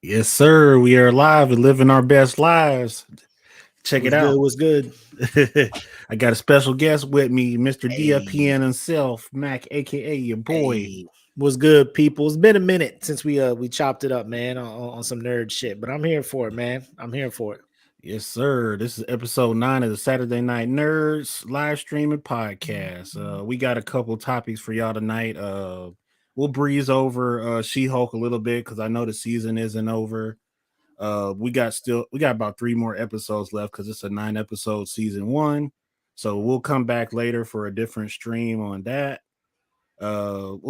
Yes, sir. We are live and living our best lives. Check it What's good? out. What's good? I got a special guest with me, Mr. Hey, DFPN himself, Mac, aka your boy. hey, what's good, people? It's been a minute since we chopped it up, man, on some nerd shit. But I'm here for it, man. I'm here for it. Yes, sir. This is episode 9 of the Saturday Night Nerds live streaming podcast. We got a couple topics for y'all tonight. We'll breeze over She-Hulk a little bit because I know the season isn't over. We got about 3 more episodes left because it's a 9 episode season 1. So we'll come back later for a different stream on that. Go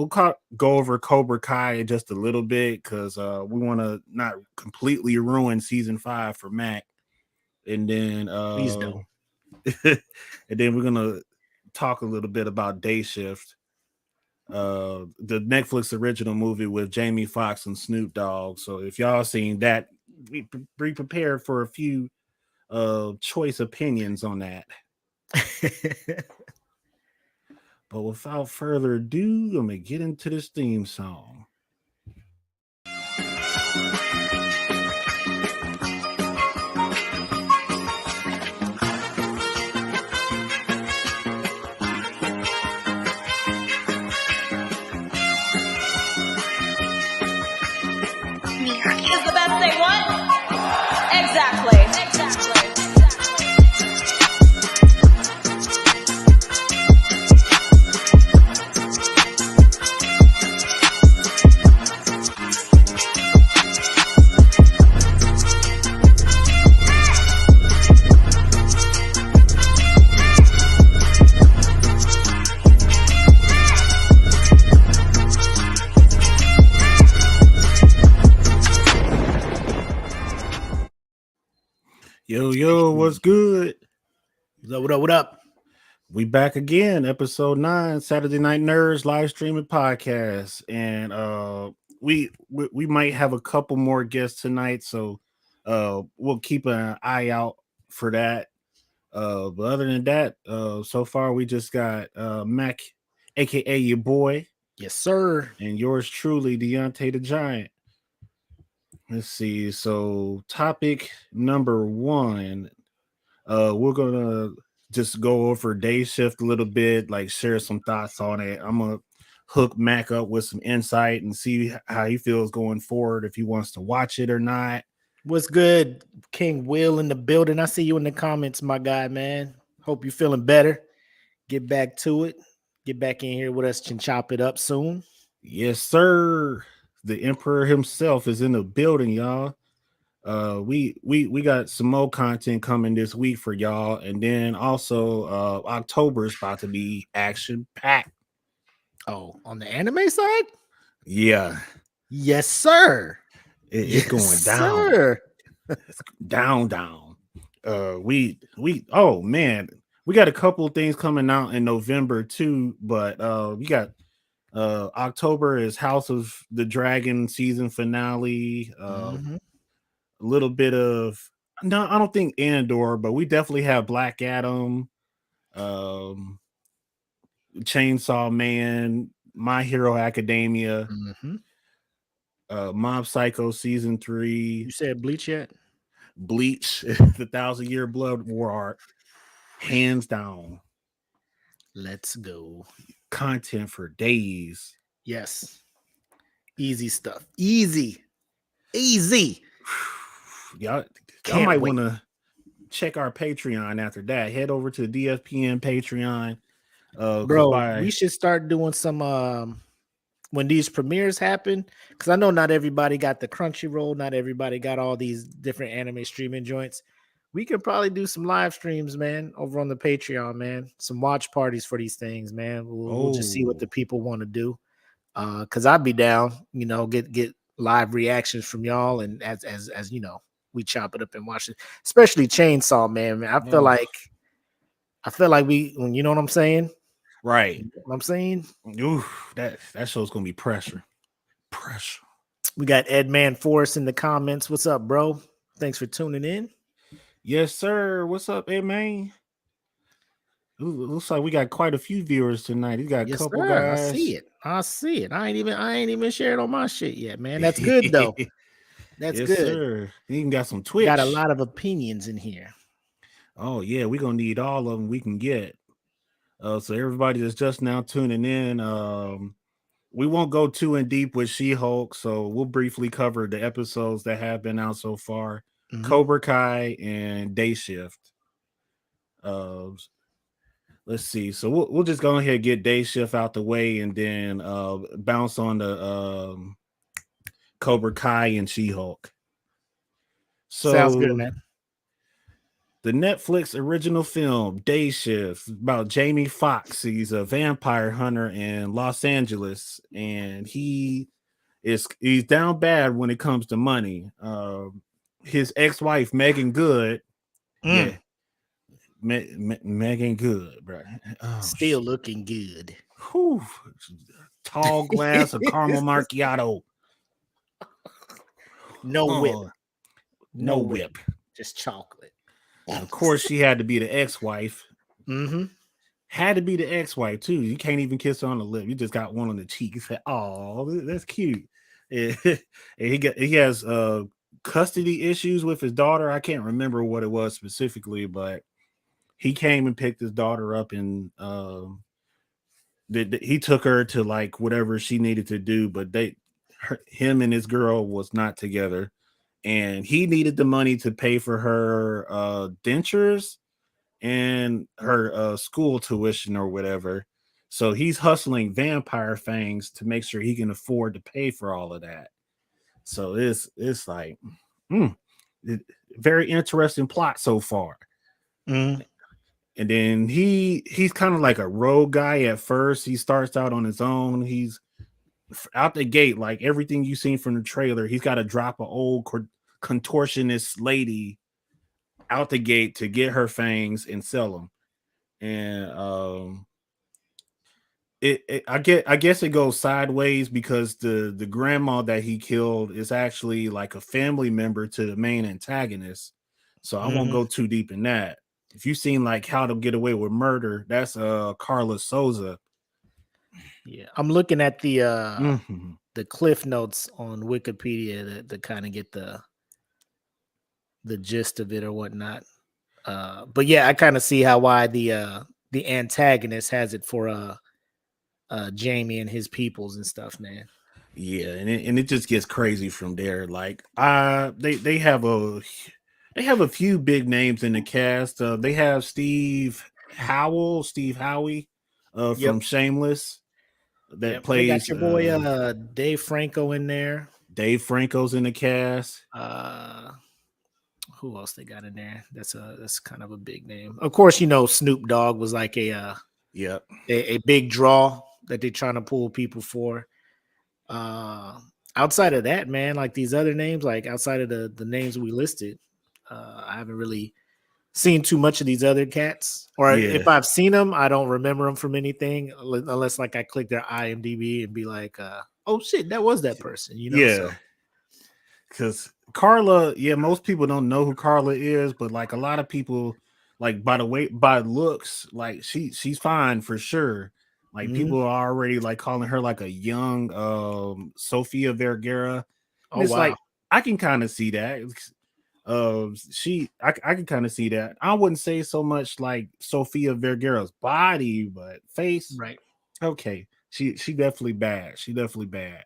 over Cobra Kai just a little bit because we want to not completely ruin season 5 for Mac. And then Please don't. and then we're gonna talk a little bit about Day Shift, the Netflix original movie with Jamie Foxx and Snoop Dogg. So if y'all seen that, be prepared for a few choice opinions on that. But without further ado, I'm gonna get into this theme song. Is the best thing what? Exactly. Yo, what's good? What up? We back again, episode 9, Saturday Night Nerds live streaming podcast, and we might have a couple more guests tonight, so we'll keep an eye out for that. But other than that, so far we just got Mac, aka your boy, Yes, sir. and yours truly, Deontay the Giant. Let's see. So topic number 1, we're gonna just go over Day Shift a little bit, like share some thoughts on it. I'm gonna hook Mac up with some insight and see how he feels going forward, if he wants to watch it or not. What's good, King Will in the building? I see you in the comments, my guy, man. Hope you're feeling better. Get back to it. Get back in here with us and chop it up soon. Yes, sir. The Emperor himself is in the building, y'all. We got some more content coming this week for y'all, and then also October is about to be action packed. Oh, on the anime side? Yeah, Yes, sir. it's going down, Sir. it's down. We oh man, we got a couple of things coming out in November too, but we got October is House of the Dragon season finale. Mhm. A little bit of, no, I don't think Andor, but we definitely have Black Adam, um, Chainsaw Man, My Hero Academia, Mhm. Mob Psycho season 3, You said Bleach yet? Bleach, the Thousand Year Blood War arc, hands down, Let's go. content for days. Yes. Easy stuff. Easy. Y'all Y'all Can't might wait. want to check our Patreon after that. Head over to the DFPN Patreon. Bro, we should start doing some when these premieres happen, because I know not everybody got the Crunchyroll, not everybody got all these different anime streaming joints. We could probably do some live streams, man, over on the Patreon, man. Some watch parties for these things, man. We'll just see what the people want to do. Because I'd be down, get live reactions from y'all, and as you know, we chop it up and watch it. Especially Chainsaw Man. I feel like we, you know what I'm saying? right. You know what I'm saying? Ooh, that show's gonna be pressure. We got Ed Man Forrest in the comments. What's up, bro? Thanks for tuning in. Yes, sir. What's up, hey man? Looks like we got quite a few viewers tonight. You got a couple guys. I see it. I ain't even shared on my shit yet, man. That's good though. That's yes, good. sir. He even got some Twitch. Got a lot of opinions in here. Oh yeah, we're gonna need all of them we can get. So everybody that's just now tuning in, we won't go too in deep with She-Hulk, so we'll briefly cover the episodes that have been out so far. Cobra Kai and Day Shift. Let's see. So we'll just go ahead and get Day Shift out the way, and then bounce on the Cobra Kai and She-Hulk. So sounds good, man. The Netflix original film Day Shift about Jamie Foxx. He's a vampire hunter in Los Angeles, and he's down bad when it comes to money. His ex-wife Megan Good, yeah, Megan Good, bro. Oh, still looking good. Whew. Tall glass of caramel macchiato. No whip. No whip. Just chocolate. Of course, she had to be the ex-wife. Mm-hmm. Had to be the ex-wife too. You can't even kiss her on the lip. You just got one on the cheek. You said, "Oh, that's cute." And he has custody issues with his daughter. I can't remember what it was specifically, but he came and picked his daughter up, and he took her to like whatever she needed to do. But him and his girl was not together, and he needed the money to pay for her dentures and her school tuition or whatever. So he's hustling vampire fangs to make sure he can afford to pay for all of that. So it's like very interesting plot so far. And then he's kind of like a rogue guy at first. He starts out on his own. He's out the gate, like everything you've seen from the trailer. He's got to drop an old contortionist lady out the gate to get her fangs and sell them. And I guess it goes sideways because the grandma that he killed is actually like a family member to the main antagonist. So I won't go too deep in that. If you've seen like How to Get Away with Murder, that's Carla Souza. Yeah, I'm looking at the cliff notes on Wikipedia to kind of get the gist of it or whatnot. But yeah, I kind of see why the antagonist has it for Jamie and his peoples and stuff, man. Yeah, and it just gets crazy from there. Like they have a few big names in the cast. They have Steve Howie from Shameless that plays. They got your boy Dave Franco in there. Dave Franco's in the cast. Who else they got in there? That's kind of a big name. Of course, Snoop Dogg was like a big draw that they're trying to pull people for. Outside of that, man, like these other names, like outside of the names we listed, I haven't really seen too much of these other cats. Or if I've seen them, I don't remember them from anything unless like I click their IMDb and be like, oh shit, that was that person, Yeah. Because Carla, most people don't know who Carla is, but like a lot of people, like by looks, like she's fine for sure. Like people are already like calling her like a young Sofia Vergara. And it's like I can kind of see that. I can kind of see that. I wouldn't say so much like Sofia Vergara's body, but face. Right. Okay. She definitely bad. She definitely bad.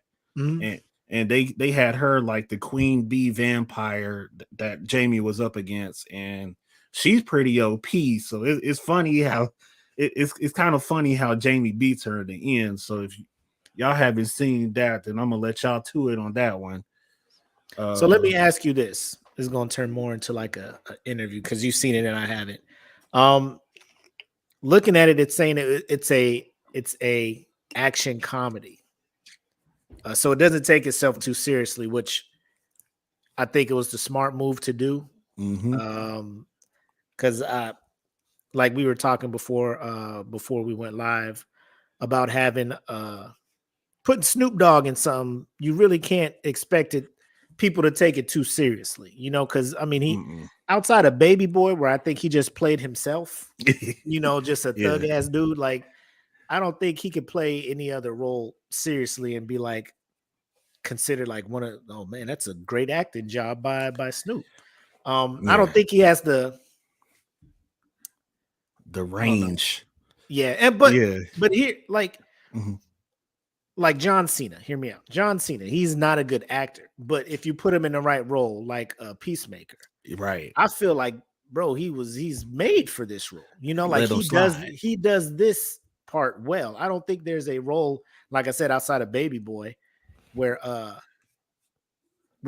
And they had her like the queen bee vampire that Jamie was up against, and she's pretty OP. So it's funny how it's kind of funny how Jamie beats her at the end. So if y'all haven't seen that, then I'm gonna let y'all to it on that one. So let me ask you this. This is gonna turn more into like a interview because you've seen it and I haven't. Looking at it, it's saying it's a action comedy. So it doesn't take itself too seriously, which I think it was the smart move to do. Because like we were talking before we went live about having putting Snoop Dogg in something, you really can't expect people to take it too seriously, because I mean he outside of Baby Boy, where I think he just played himself, just a thug ass dude. Like I don't think he could play any other role seriously and be like considered like one of, oh man, that's a great acting job by Snoop. I don't think he has the range. Yeah, and but here, like like John Cena, hear me out. John Cena, he's not a good actor, but if you put him in the right role, like a Peacemaker, right? I feel like, bro, he's made for this role. You know, like he does this part well. I don't think there's a role, like I said, outside of Baby Boy, where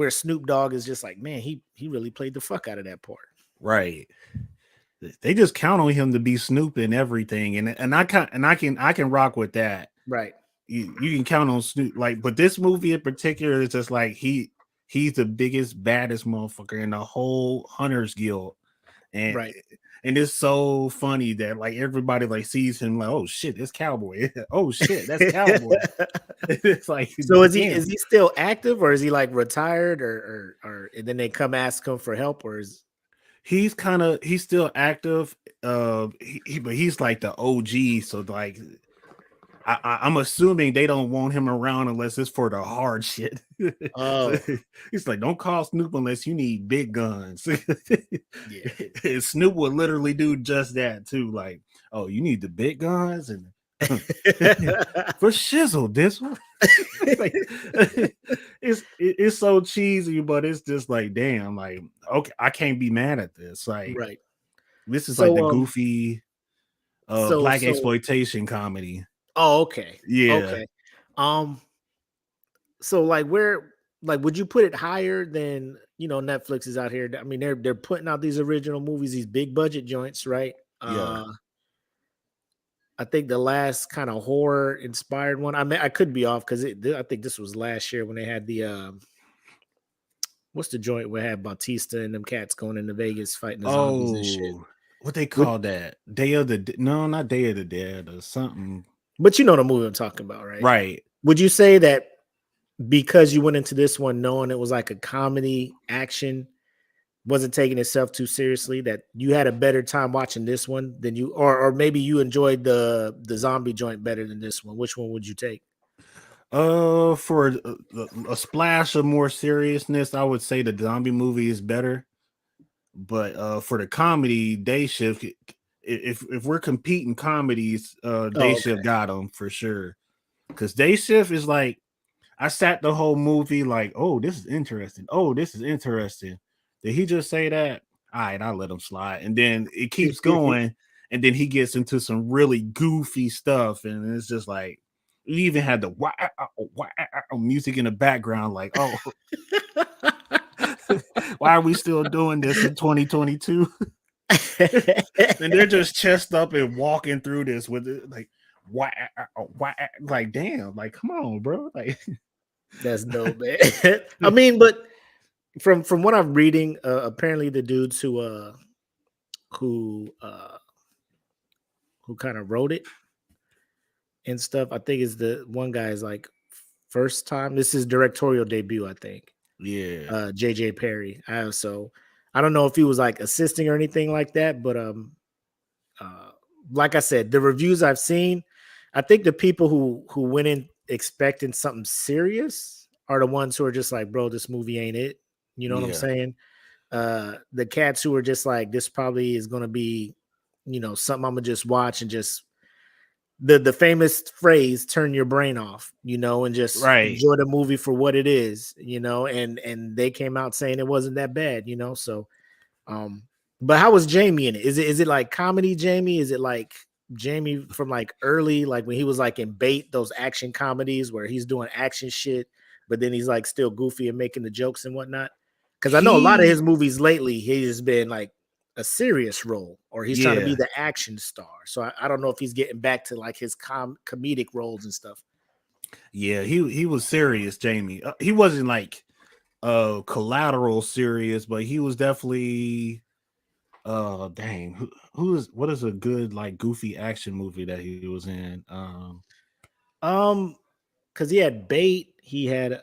Snoop Dogg is just like, man, he really played the fuck out of that part. Right. They just count on him to be Snoop and everything, and I can rock with that. Right. You can count on Snoop, like, but this movie in particular is just like he's the biggest, baddest motherfucker in the whole Hunters Guild, and and it's so funny that like everybody like sees him like, oh shit, it's Cowboy. Oh shit, that's Cowboy. It's like, so is he still active, or is he like retired, or and then they come ask him for help, or is he's still active, but he's like the OG, so like I'm assuming they don't want him around unless it's for the hard shit. Oh, he's like, don't call Snoop unless you need big guns. And Snoop would literally do just that too. Like, oh, you need the big guns and for shizzle this one. Like, it's so cheesy, but it's just like, damn, like, okay, I can't be mad at this. Like, right. This is like the goofy black exploitation comedy. Oh, okay. Yeah. Okay. So like would you put it higher than, Netflix is out here? I mean, they're putting out these original movies, these big budget joints, right? Yeah. I think the last kind of horror inspired one, I mean, I could be off because I think this was last year when they had the what's the joint where they had Bautista and them cats going into Vegas fighting the zombies and shit. What they call that? Not Day of the Dead or something. But you know the movie I'm talking about, right? Right. Would you say that because you went into this one knowing it was like a comedy action, wasn't taking itself too seriously, that you had a better time watching this one than you, or maybe you enjoyed the zombie joint better than this one? Which one would you take? For a splash of more seriousness, I would say the zombie movie is better. But for the comedy, Day Shift, if we're competing comedies, Day Shift got them for sure. Because Day Shift is like, I sat the whole movie like, oh, this is interesting. Oh, this is interesting. Did he just say that? All right, I'll let him slide. And then it keeps going. And then he gets into some really goofy stuff. And it's just like, we even had the music in the background. Like, oh, why are we still doing this in 2022? And they're just chest up and walking through this with it, like, why, like, damn, like, come on, bro, like, that's dope, man. I mean, but from what I'm reading, apparently the dudes who kind of wrote it and stuff, I think is the one guy's like first time. This is directorial debut, I think. Yeah. JJ Perry. So I don't know if he was like assisting or anything like that, but like I said, the reviews I've seen, I think the people who went in expecting something serious are the ones who are just like, bro, this movie ain't it. You know what I'm saying? The cats who are just like, this probably is gonna be, something I'm gonna just watch and just the famous phrase, turn your brain off, and just enjoy the movie for what it is, and they came out saying it wasn't that bad, so but how was Jamie in it? Is it like comedy Jamie? Is it like Jamie from like early, like when he was like in Bait, those action comedies where he's doing action shit, but then he's like still goofy and making the jokes and whatnot? Because I know a lot of his movies lately, he has been like a serious role, or he's trying to be the action star. So I don't know if he's getting back to like his comedic roles and stuff. Yeah, he was serious, Jamie. He wasn't like Collateral serious, but he was definitely dang. What is a good like goofy action movie that he was in? Because he had Bait, he had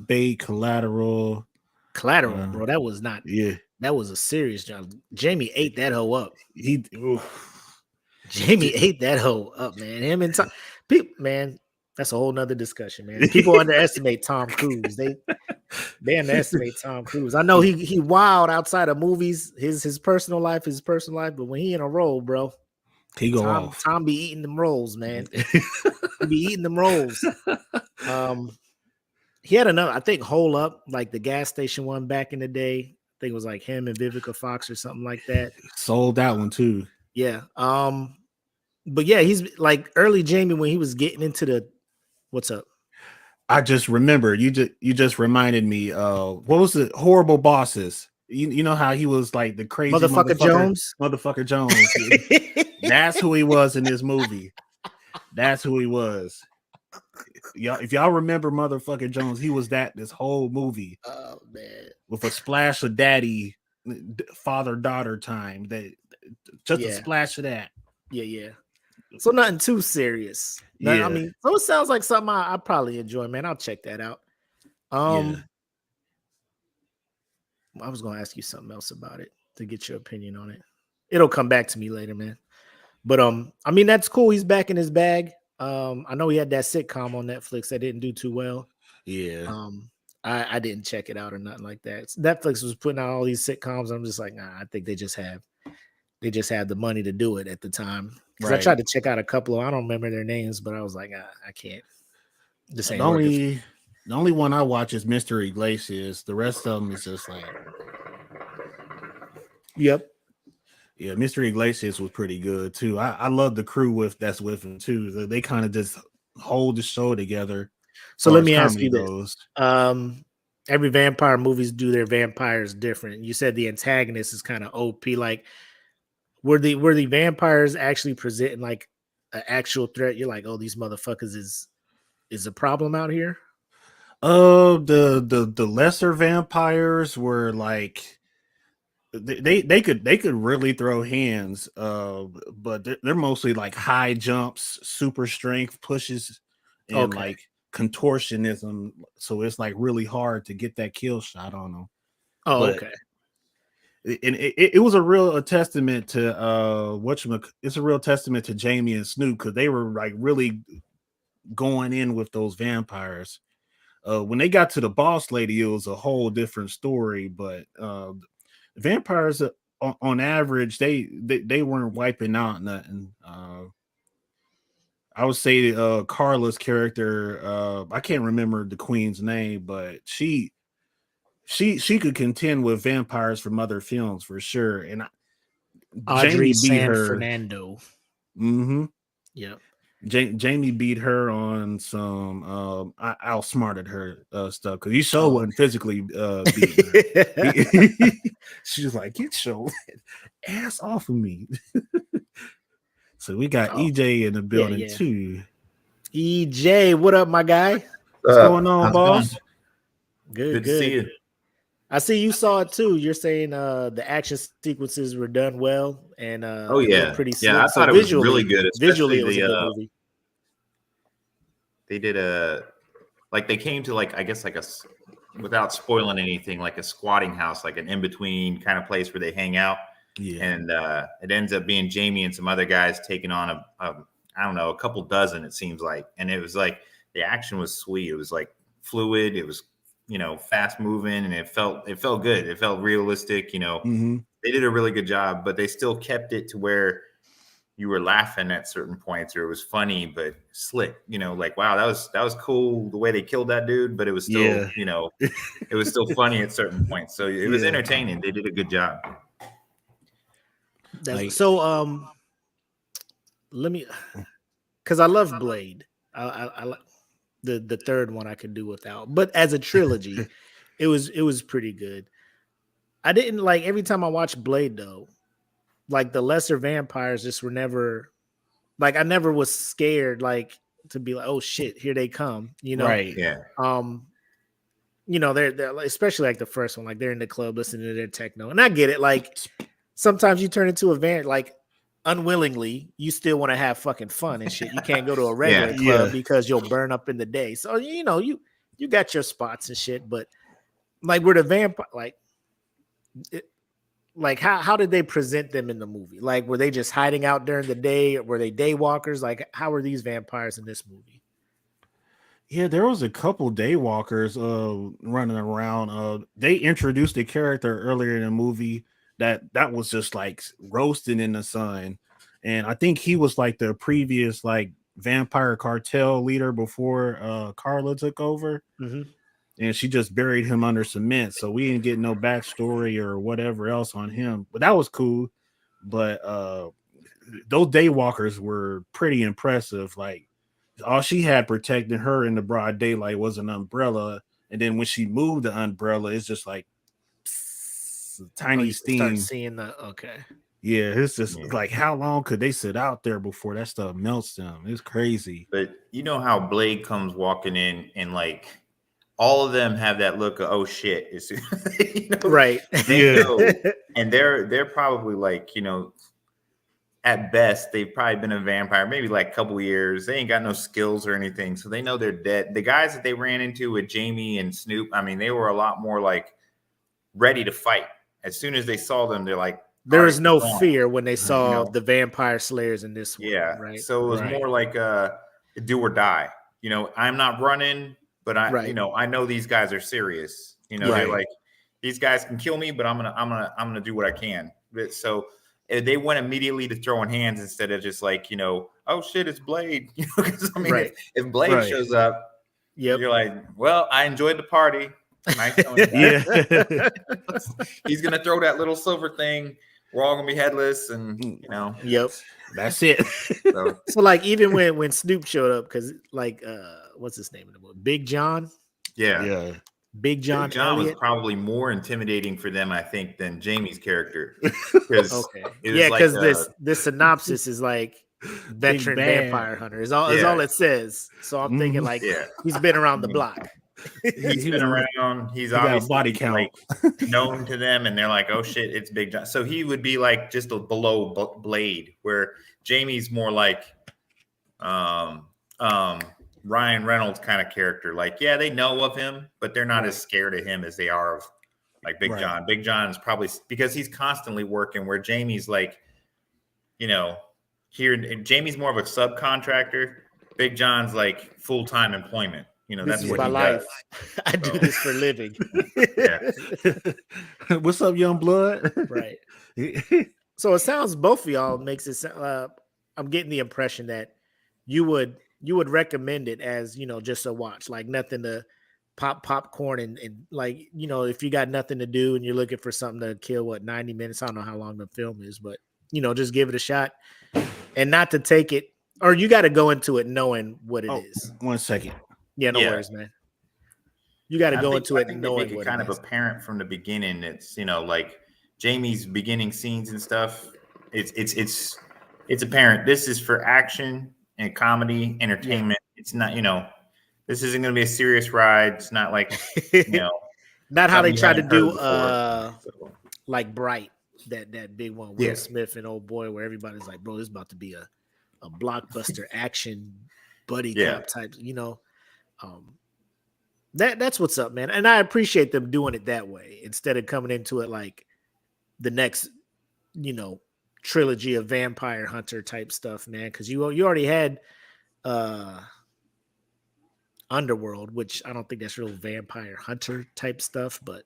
Bait, Collateral, bro. That was not. Yeah. That was a serious job. Jamie ate that hoe up. Jamie ate that hoe up, man. Him and people, man. That's a whole nother discussion, man. People underestimate Tom Cruise. They underestimate Tom Cruise. I know he wild outside of movies, his personal life, but when he in a role, bro, he go off. Tom be eating them rolls, man. He be eating them rolls. He had another, I think, Hole Up, like the gas station one back in the day. I think it was like him and Vivica Fox or something like that. Sold that one too. Yeah. But yeah, he's like early Jamie when he was getting into the what's up. I just remember you just reminded me what was it? Horrible Bosses. You know how he was like the crazy motherfucker Jones. That's who he was in this movie. That's who he was. Y'all, if y'all remember motherfucker Jones, he was this whole movie. Oh man, with a splash of daddy, father-daughter time. A splash of that. Yeah. So nothing too serious. I mean, so it sounds like something I probably enjoy, man. I'll check that out. I was gonna ask you something else about it to get your opinion on it. It'll come back to me later, man. But I mean, that's cool. He's back in his bag. I know he had that sitcom on Netflix that didn't do too well. Yeah. I didn't check it out or nothing like that. Netflix was putting out all these sitcoms. I'm just like, nah, I think they just have the money to do it at the time. Because I tried to check out a couple of, I don't remember their names, but I was like, I can't. This ain't the only one I watch is Mr. Iglesias. The rest of them is just like, yep. Yeah, Mr. Iglesias was pretty good too. I love the crew that's with him too. They kind of just hold the show together. So let me ask you this: every vampire movies do their vampires different. You said the antagonist is kind of OP. Like, were the vampires actually presenting like an actual threat? You're like, oh, these motherfuckers is a problem out here. The lesser vampires were like. They could really throw hands, but they're mostly like high jumps, super strength pushes, and like contortionism. So it's like really hard to get that kill shot on them. Oh, okay. And it was a real testament to it's a real testament to Jamie and Snoop because they were like really going in with those vampires. When they got to the boss lady, it was a whole different story, but vampires on average they weren't wiping out nothing. I would say Carla's character, I can't remember the queen's name, but she could contend with vampires from other films for sure. And Audrey San Fernando. Mm-hmm. Yeah. Jamie beat her on some I outsmarted her stuff because you sure wasn't physically beating her. She was like, get your ass off of me. So we got EJ in the building too. EJ, what up, my guy? What's going on, boss? Good to see you. I see you saw it too. You're saying the action sequences were done well and pretty slick. Yeah, I thought it was really good. Visually, it was a good movie. They did they came to like, I guess like without spoiling anything, like a squatting house, like an in-between kind of place where they hang out. Yeah. And it ends up being Jamie and some other guys taking on a couple dozen, it seems like. And it was like the action was sweet. It was like fluid. It was fast moving, and it felt good. It felt realistic. Mm-hmm. They did a really good job, but they still kept it to where you were laughing at certain points, or it was funny but slick. Like, wow, that was cool the way they killed that dude, but it was still, it was still funny at certain points. So it was entertaining. They did a good job. Let me, because I love Blade. I like the third one I could do without, but as a trilogy, it was pretty good. I didn't like every time I watched Blade though, like the lesser vampires just were never like, I never was scared like to be like, oh shit, here they come, Right. Yeah. They're especially like the first one, like they're in the club listening to their techno, and I get it. Like sometimes you turn into a van, like unwillingly, you still want to have fucking fun and shit. You can't go to a regular club because you'll burn up in the day. So you got your spots and shit, but like we're the vampire, like how did they present them in the movie? Like were they just hiding out during the day? Were they day walkers? Like how are these vampires in this movie? Yeah, there was a couple daywalkers running around. They introduced a character earlier in the movie that was just like roasting in the sun. And I think he was like the previous like vampire cartel leader before Carla took over. Mm-hmm. And she just buried him under cement. So we didn't get no backstory or whatever else on him. But that was cool. But those daywalkers were pretty impressive. Like all she had protecting her in the broad daylight was an umbrella, and then when she moved the umbrella, it's just like tiny steam. Start seeing the Yeah, it's just like how long could they sit out there before that stuff melts them? It's crazy. But you know how Blade comes walking in and like all of them have that look of oh shit, you know, right? They know, and they're probably like, you know, at best, they've probably been a vampire maybe like a couple years. They ain't got no skills or anything, so they know they're dead. The guys that they ran into with Jamie and Snoop, I mean, they were a lot more like ready to fight. As soon as they saw them, they're like, there is no fear when they saw the vampire slayers in this one. Yeah, right. So it was more like a do or die. You know, I'm not running, but you know, I know these guys are serious. You know, they're like, these guys can kill me, but I'm gonna do what I can. So they went immediately to throwing hands instead of just like, you know, oh shit, it's Blade. You know, because I mean, if Blade shows up, you're like, well, I enjoyed the party. Nice he's gonna throw that little silver thing. We're all gonna be headless, and you know, that's it. So like even when Snoop showed up, because like what's his name in the movie? Big John. Yeah. Big John Elliott was probably more intimidating for them, I think, than Jamie's character. Because this synopsis is like veteran vampire hunter is all it says. So I'm thinking like he's been around the block. He's been around. He's obviously body count like, known to them, and they're like, "Oh shit, it's Big John." So he would be like just a below Blade, where Jamie's more like Ryan Reynolds kind of character. Like, yeah, they know of him, but they're not as scared of him as they are of like Big John. Big John is probably because he's constantly working, where Jamie's like, you know, here Jamie's more of a subcontractor. Big John's like full-time employment. You know, that's what my life. I do this for a living. What's up, young blood? Right. So it sounds both of y'all makes it. I'm getting the impression that you would recommend it as, you know, just a watch, like nothing to pop popcorn and like, you know, if you got nothing to do and you're looking for something to kill 90 minutes. I don't know how long the film is, but you know, just give it a shot and not to take it, or you got to go into it knowing what it is. 1 second. Yeah, no worries, man. You got to go into it knowing what it is. Kind of apparent from the beginning. It's, you know, like Jamie's beginning scenes and stuff. It's apparent. This is for action and comedy, entertainment. It's not, you know, this isn't going to be a serious ride. It's not like, you know, not how they tried to do like Bright, that big one, Will Smith and old boy, where everybody's like, bro, this is about to be a blockbuster action buddy cop type, you know. That's what's up, man. And I appreciate them doing it that way instead of coming into it like the next, you know, trilogy of vampire hunter type stuff, man. Because you already had Underworld, which I don't think that's real vampire hunter type stuff, but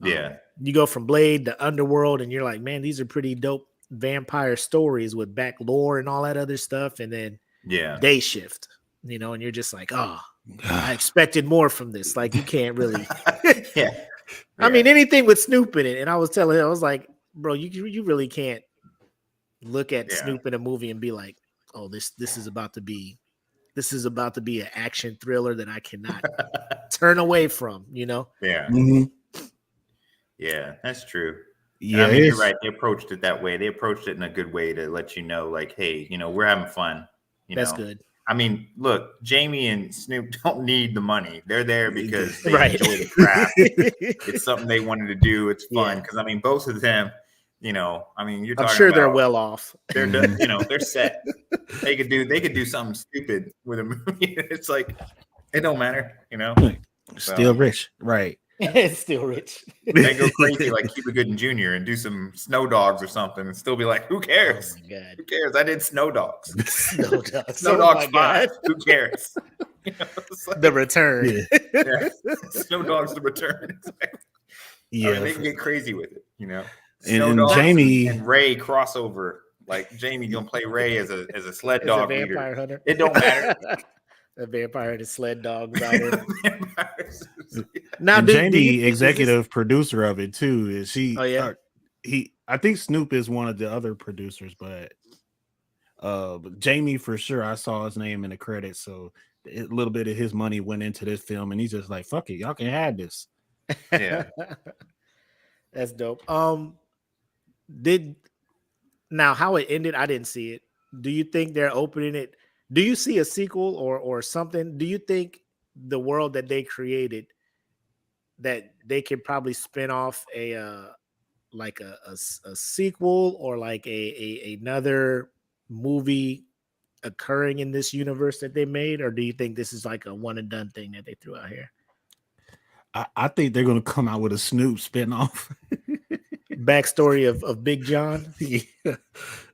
you go from Blade to Underworld, and you're like, man, these are pretty dope vampire stories with back lore and all that other stuff, and then Day Shift, you know, and you're just like, oh, I expected more from this. Like, you can't really. I mean, anything with Snoop in it, and I was telling him, I was like, bro, you really can't look at Snoop in a movie and be like, oh, this is about to be an action thriller that I cannot turn away from, you know? Yeah. Mm-hmm. Yeah, that's true. Yeah, I mean, you're right. They approached it that way. They approached it in a good way to let you know, like, hey, you know, we're having fun. That's good. I mean, look, Jamie and Snoop don't need the money. They're there because they enjoy the craft. It's something they wanted to do. It's fun because I mean, both of them, you know, I mean, you're talking I'm sure about, they're well off. They're done, you know, they're set. They could do something stupid with a movie. It's like it don't matter, you know. Still rich, right? It's still rich. They go crazy like Cuba Gooding Jr. and do some Snow Dogs or something and still be like, who cares? Oh my God. Who cares? I did Snow Dogs. Snow Dogs. Snow Dogs 5. Who cares? Like, the return. Yeah. Snow Dog's the return. Exactly. Yeah, I mean, they can get crazy with it, Snow and Dogs Jamie and Ray crossover. Like Jamie gonna play Ray as a sled As dog a vampire leader. hunter. It don't matter. A vampire and a sled dog rider. Now, Jamie, executive producer of it too. Is she? Oh yeah. I think Snoop is one of the other producers, but Jamie for sure. I saw his name in the credits, so a little bit of his money went into this film, and he's just like, "Fuck it, y'all can have this." Yeah, that's dope. Now how it ended? I didn't see it. Do you think they're opening it? Do you see a sequel or something? Do you think the world that they created that they could probably spin off a sequel or like another movie occurring in this universe that they made, or do you think this is like a one and done thing that they threw out here? I think they're gonna come out with a Snoop spinoff. Backstory of Big John. Yeah,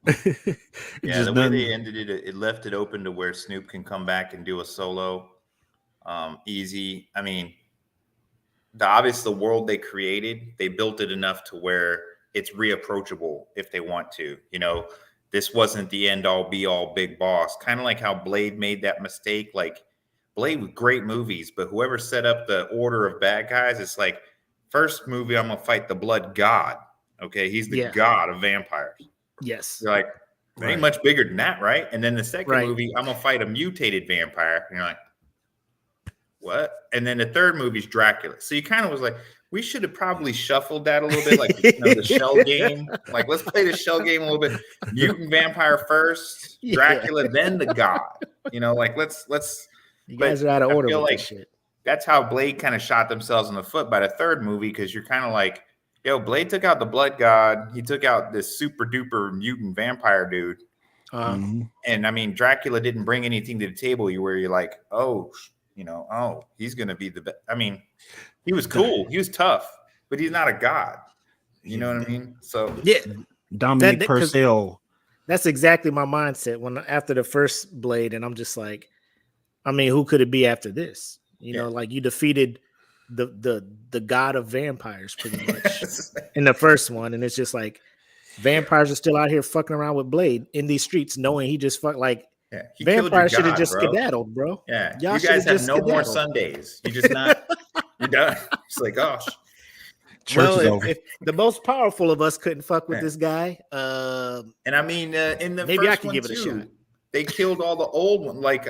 the way they ended it, it left it open to where Snoop can come back and do a solo. Easy. I mean, the world they created, they built it enough to where it's reapproachable if they want to. This wasn't the end all be all big boss. Kind of like how Blade made that mistake. Like Blade was great movies, but whoever set up the order of bad guys, it's like first movie I'm gonna fight the blood god. Okay, he's the god of vampires. Yes. You're like, ain't much bigger than that, right? And then the second movie, I'm gonna fight a mutated vampire. And you're like, what? And then the third movie's Dracula. So you kind of was like, we should have probably shuffled that a little bit, like the shell game. Like, let's play the shell game a little bit. Mutant vampire first, Dracula, then the god. Like let's. You guys are out of order with this shit. That's how Blade kind of shot themselves in the foot by the third movie, because you're kind of like, yo, Blade took out the blood god. He took out this super duper mutant vampire dude. And I mean, Dracula didn't bring anything to the table where you're like, oh, he's going to be the best. I mean, he was cool. He was tough, but he's not a god. You know what I mean? So yeah, Dominic Purcell. That's exactly my mindset after the first Blade. And I'm just like, I mean, who could it be after this? Like you defeated the god of vampires pretty much in the first one, and it's just like vampires are still out here fucking around with Blade in these streets, knowing he just fucked like vampires should have just skedaddled, bro. Yeah, you guys have no more Sundays. You just not. You're done. It's like, gosh. If the most powerful of us couldn't fuck with this guy, and I mean, in the maybe first I can one give it too, a shot. They killed all the old ones, like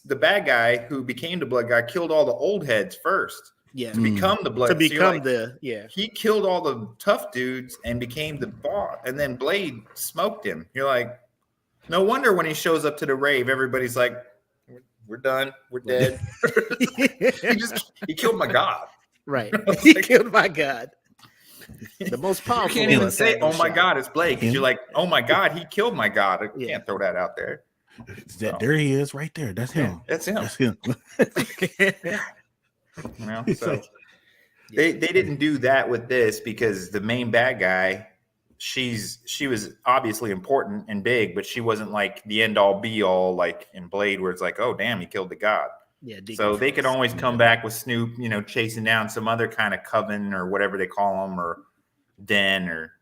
the bad guy who became the blood guy killed all the old heads first. Yeah, to become the blood. To become he killed all the tough dudes and became the boss, and then Blade smoked him. You're like, no wonder when he shows up to the rave, everybody's like, we're done, we're dead. he killed my god. Right. He killed my god. The most powerful. You can't even say, oh my god, it's Blake. Because you're like, oh my god, he killed my god. I can't throw that out there. There he is right there. That's him. That's him. That's him. So they didn't do that with this, because the main bad guy, she was obviously important and big, but she wasn't like the end all be all like in Blade, where it's like, oh damn, he killed the god. Yeah. So they could always come back with Snoop, chasing down some other kind of coven or whatever they call them, or den, or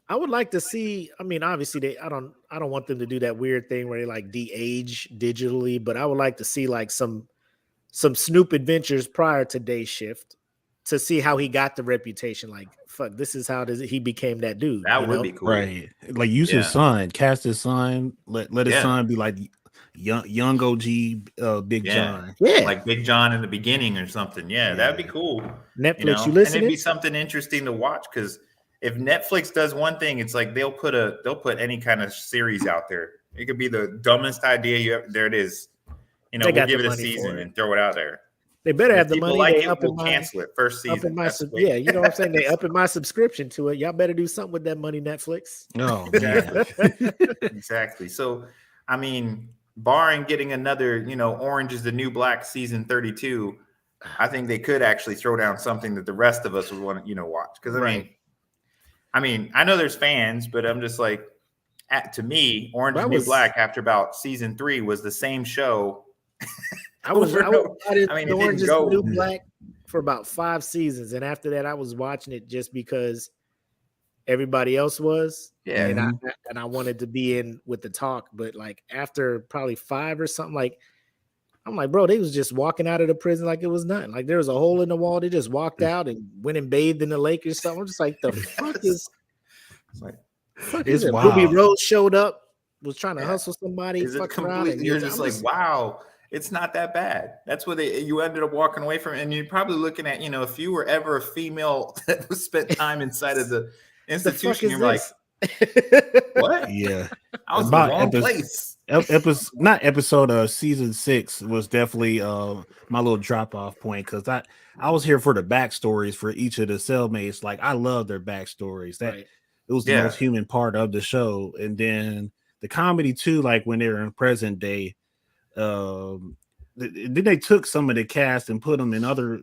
I would like to see. I mean, obviously, I don't want them to do that weird thing where they like de-age digitally, but I would like to see like some Snoop adventures prior to Day Shift to see how he got the reputation. Like, fuck, this is how he became that dude. That would be cool, right? Like use his son, cast his son, let his son be like young OG Big John. Yeah, like Big John in the beginning or something. Yeah, that'd be cool. Netflix, you listening? And it'd be something interesting to watch, because if Netflix does one thing, it's like they'll put any kind of series out there. It could be the dumbest idea you ever. There it is. We'll give it a season and throw it out there. They better have the money. Like they it, we'll cancel it first season. Yeah, you know what I'm saying? They up in my subscription to it. Y'all better do something with that money, Netflix. No, exactly. So, I mean, barring getting another, Orange is the New Black season 32, I think they could actually throw down something that the rest of us would want to, watch. Because I mean, I know there's fans, but I'm just like, to me, Orange is the New Black after about season 3 was the same show I was I mean, it didn't go. New Black for about 5 seasons, and after that, I was watching it just because everybody else was. Yeah, and I wanted to be in with the talk, but like after probably 5 or something, like I'm like, bro, they was just walking out of the prison like it was nothing. Like there was a hole in the wall. They just walked out and went and bathed in the lake or something. I'm just like, the fuck is? It's like, it's wild. Ruby Rose showed up, was trying to hustle somebody. Fuck around, and you're just like, wow, it's not that bad. That's what you ended up walking away from, and you're probably looking at, if you were ever a female that spent time inside of the institution, you're like, what? Yeah, I was in the wrong place. Season 6 was definitely my little drop off point, because I was here for the backstories for each of the cellmates. Like I love their backstories. That it was the most human part of the show, and then the comedy too. Like when they were in present day, then they took some of the cast and put them in other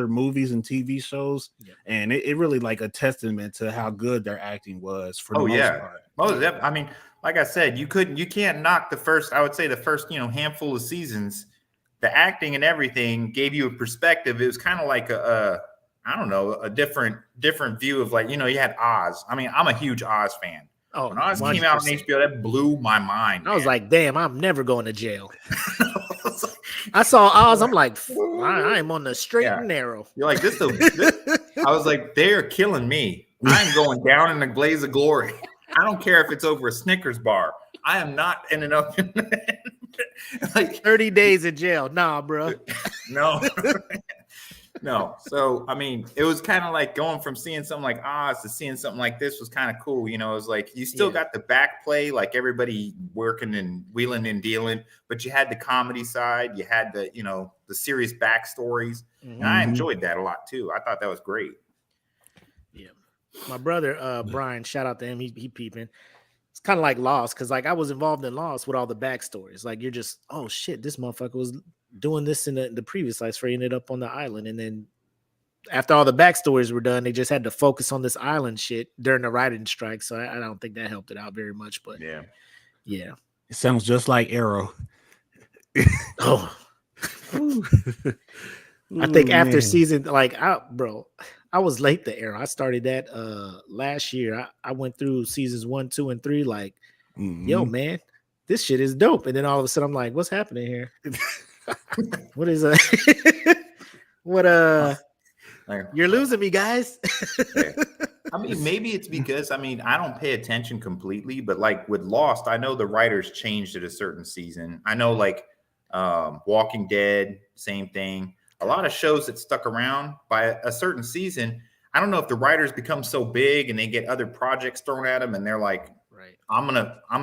movies and TV shows, and it really like a testament to how good their acting was for the most part. I mean, like I said, you can't knock the first. I would say the first handful of seasons. The acting and everything gave you a perspective. It was kind of like a different view of, like, you had Oz. I mean, I'm a huge Oz fan. Oh, when Oz came out on HBO, that blew my mind. I was like, damn, I'm never going to jail. I saw Oz. I'm like, I'm on the straight and narrow. You're like, this. I was like, they're killing me. I'm going down in the blaze of glory. I don't care if it's over a Snickers bar. I am not ending up in like 30 days in jail. Nah, bro. No. No. So, I mean, it was kind of like going from seeing something like Oz to seeing something like this was kind of cool. It was like you still got the back play, like everybody working and wheeling and dealing, but you had the comedy side. You had the, the serious backstories. Mm-hmm. And I enjoyed that a lot too. I thought that was great. Yeah. My brother, Brian, shout out to him. He peeping. It's kind of like Lost, because like I was involved in Lost with all the backstories. Like you're just, oh shit, this motherfucker was doing this in the previous life where he ended up on the island, and then after all the backstories were done, they just had to focus on this island shit during the writing strike. So I don't think that helped it out very much. But yeah, it sounds just like Arrow. Oh, I think after season, like, I was late to Arrow. I started that last year. I went through seasons 1, 2, and 3. Like, yo, man, this shit is dope. And then all of a sudden, I'm like, what's happening here? What is you're losing me, guys. I mean, maybe it's because I don't pay attention completely, but like with Lost, I know the writers changed at a certain season. I know, like, Walking Dead, same thing. A lot of shows that stuck around by a certain season, I don't know if the writers become so big and they get other projects thrown at them and they're like, I'm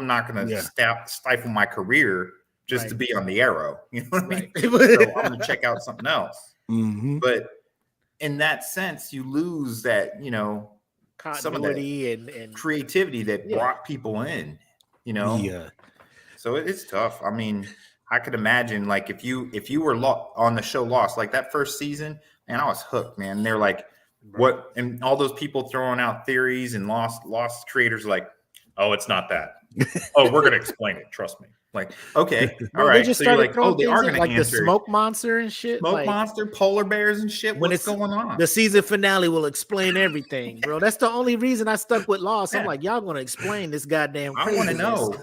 not gonna stifle my career just to be on the Arrow. You know what I mean? So I'm gonna check out something else. Mm-hmm. But in that sense, you lose that, some of that and creativity that brought people in, Yeah. So it's tough. I mean, I could imagine, like, if you were on the show Lost, like that first season, and I was hooked, man. And they're like, what? And all those people throwing out theories, and Lost creators like, oh, it's not that. Oh, we're gonna explain it. Trust me. Like, okay, all right. They just so you're like, oh, they are gonna like answer. The smoke monster and shit. Smoke monster, polar bears and shit. What's going on? The season finale will explain everything, bro. That's the only reason I stuck with Lost. I'm like, y'all gonna explain this goddamn. I want to know.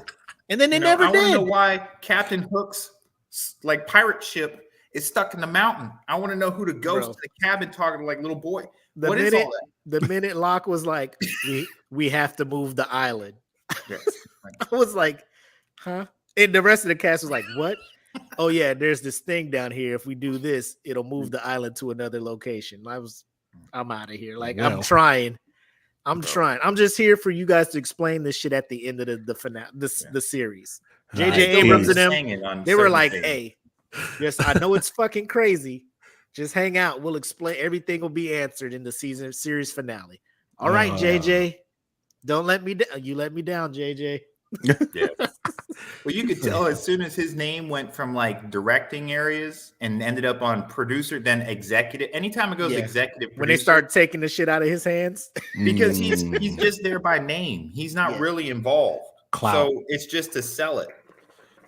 And then they never did. I want to know why Captain Hook's like pirate ship is stuck in the mountain. I want to know who the ghost in the cabin talking to, like, little boy. What is all that? The minute Locke was like, we have to move the island. Yes. I was like, huh? And the rest of the cast was like, what? Oh yeah, there's this thing down here. If we do this, it'll move the island to another location. I'm out of here. Like, I'm trying. I'm just here for you guys to explain this shit at the end of the finale, the series. JJ Abrams and them, they were like, hey, yes, I know it's fucking crazy. Just hang out. We'll explain. Everything will be answered in the series finale. All right, JJ. Don't let me down. You let me down, JJ. Yeah. Well, you could tell as soon as his name went from like directing areas and ended up on producer, then executive. Anytime it goes executive producer, when they start taking the shit out of his hands, because he's just there by name. He's not really involved. Clout. So it's just to sell it.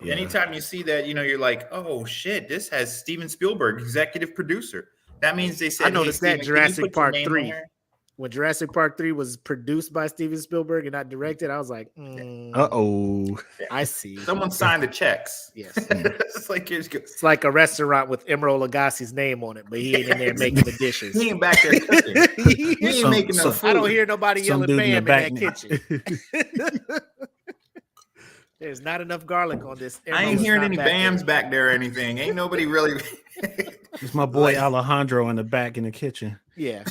Anytime you see that, you're like, oh shit, this has Steven Spielberg, executive producer. That means they said, I noticed hey, that Steven, Jurassic Park 3. When Jurassic Park 3 was produced by Steven Spielberg and not directed, I was like, I see. Someone signed the checks. Yes. It's like, it's like a restaurant with Emeril Lagassi's name on it, but he ain't in there making the dishes. He ain't back there cooking. He ain't making no food. I don't hear nobody yelling bam in that kitchen. There's not enough garlic on this. I ain't hearing any bams back there or anything. Ain't nobody really. It's my boy Alejandro in the back in the kitchen. Yeah.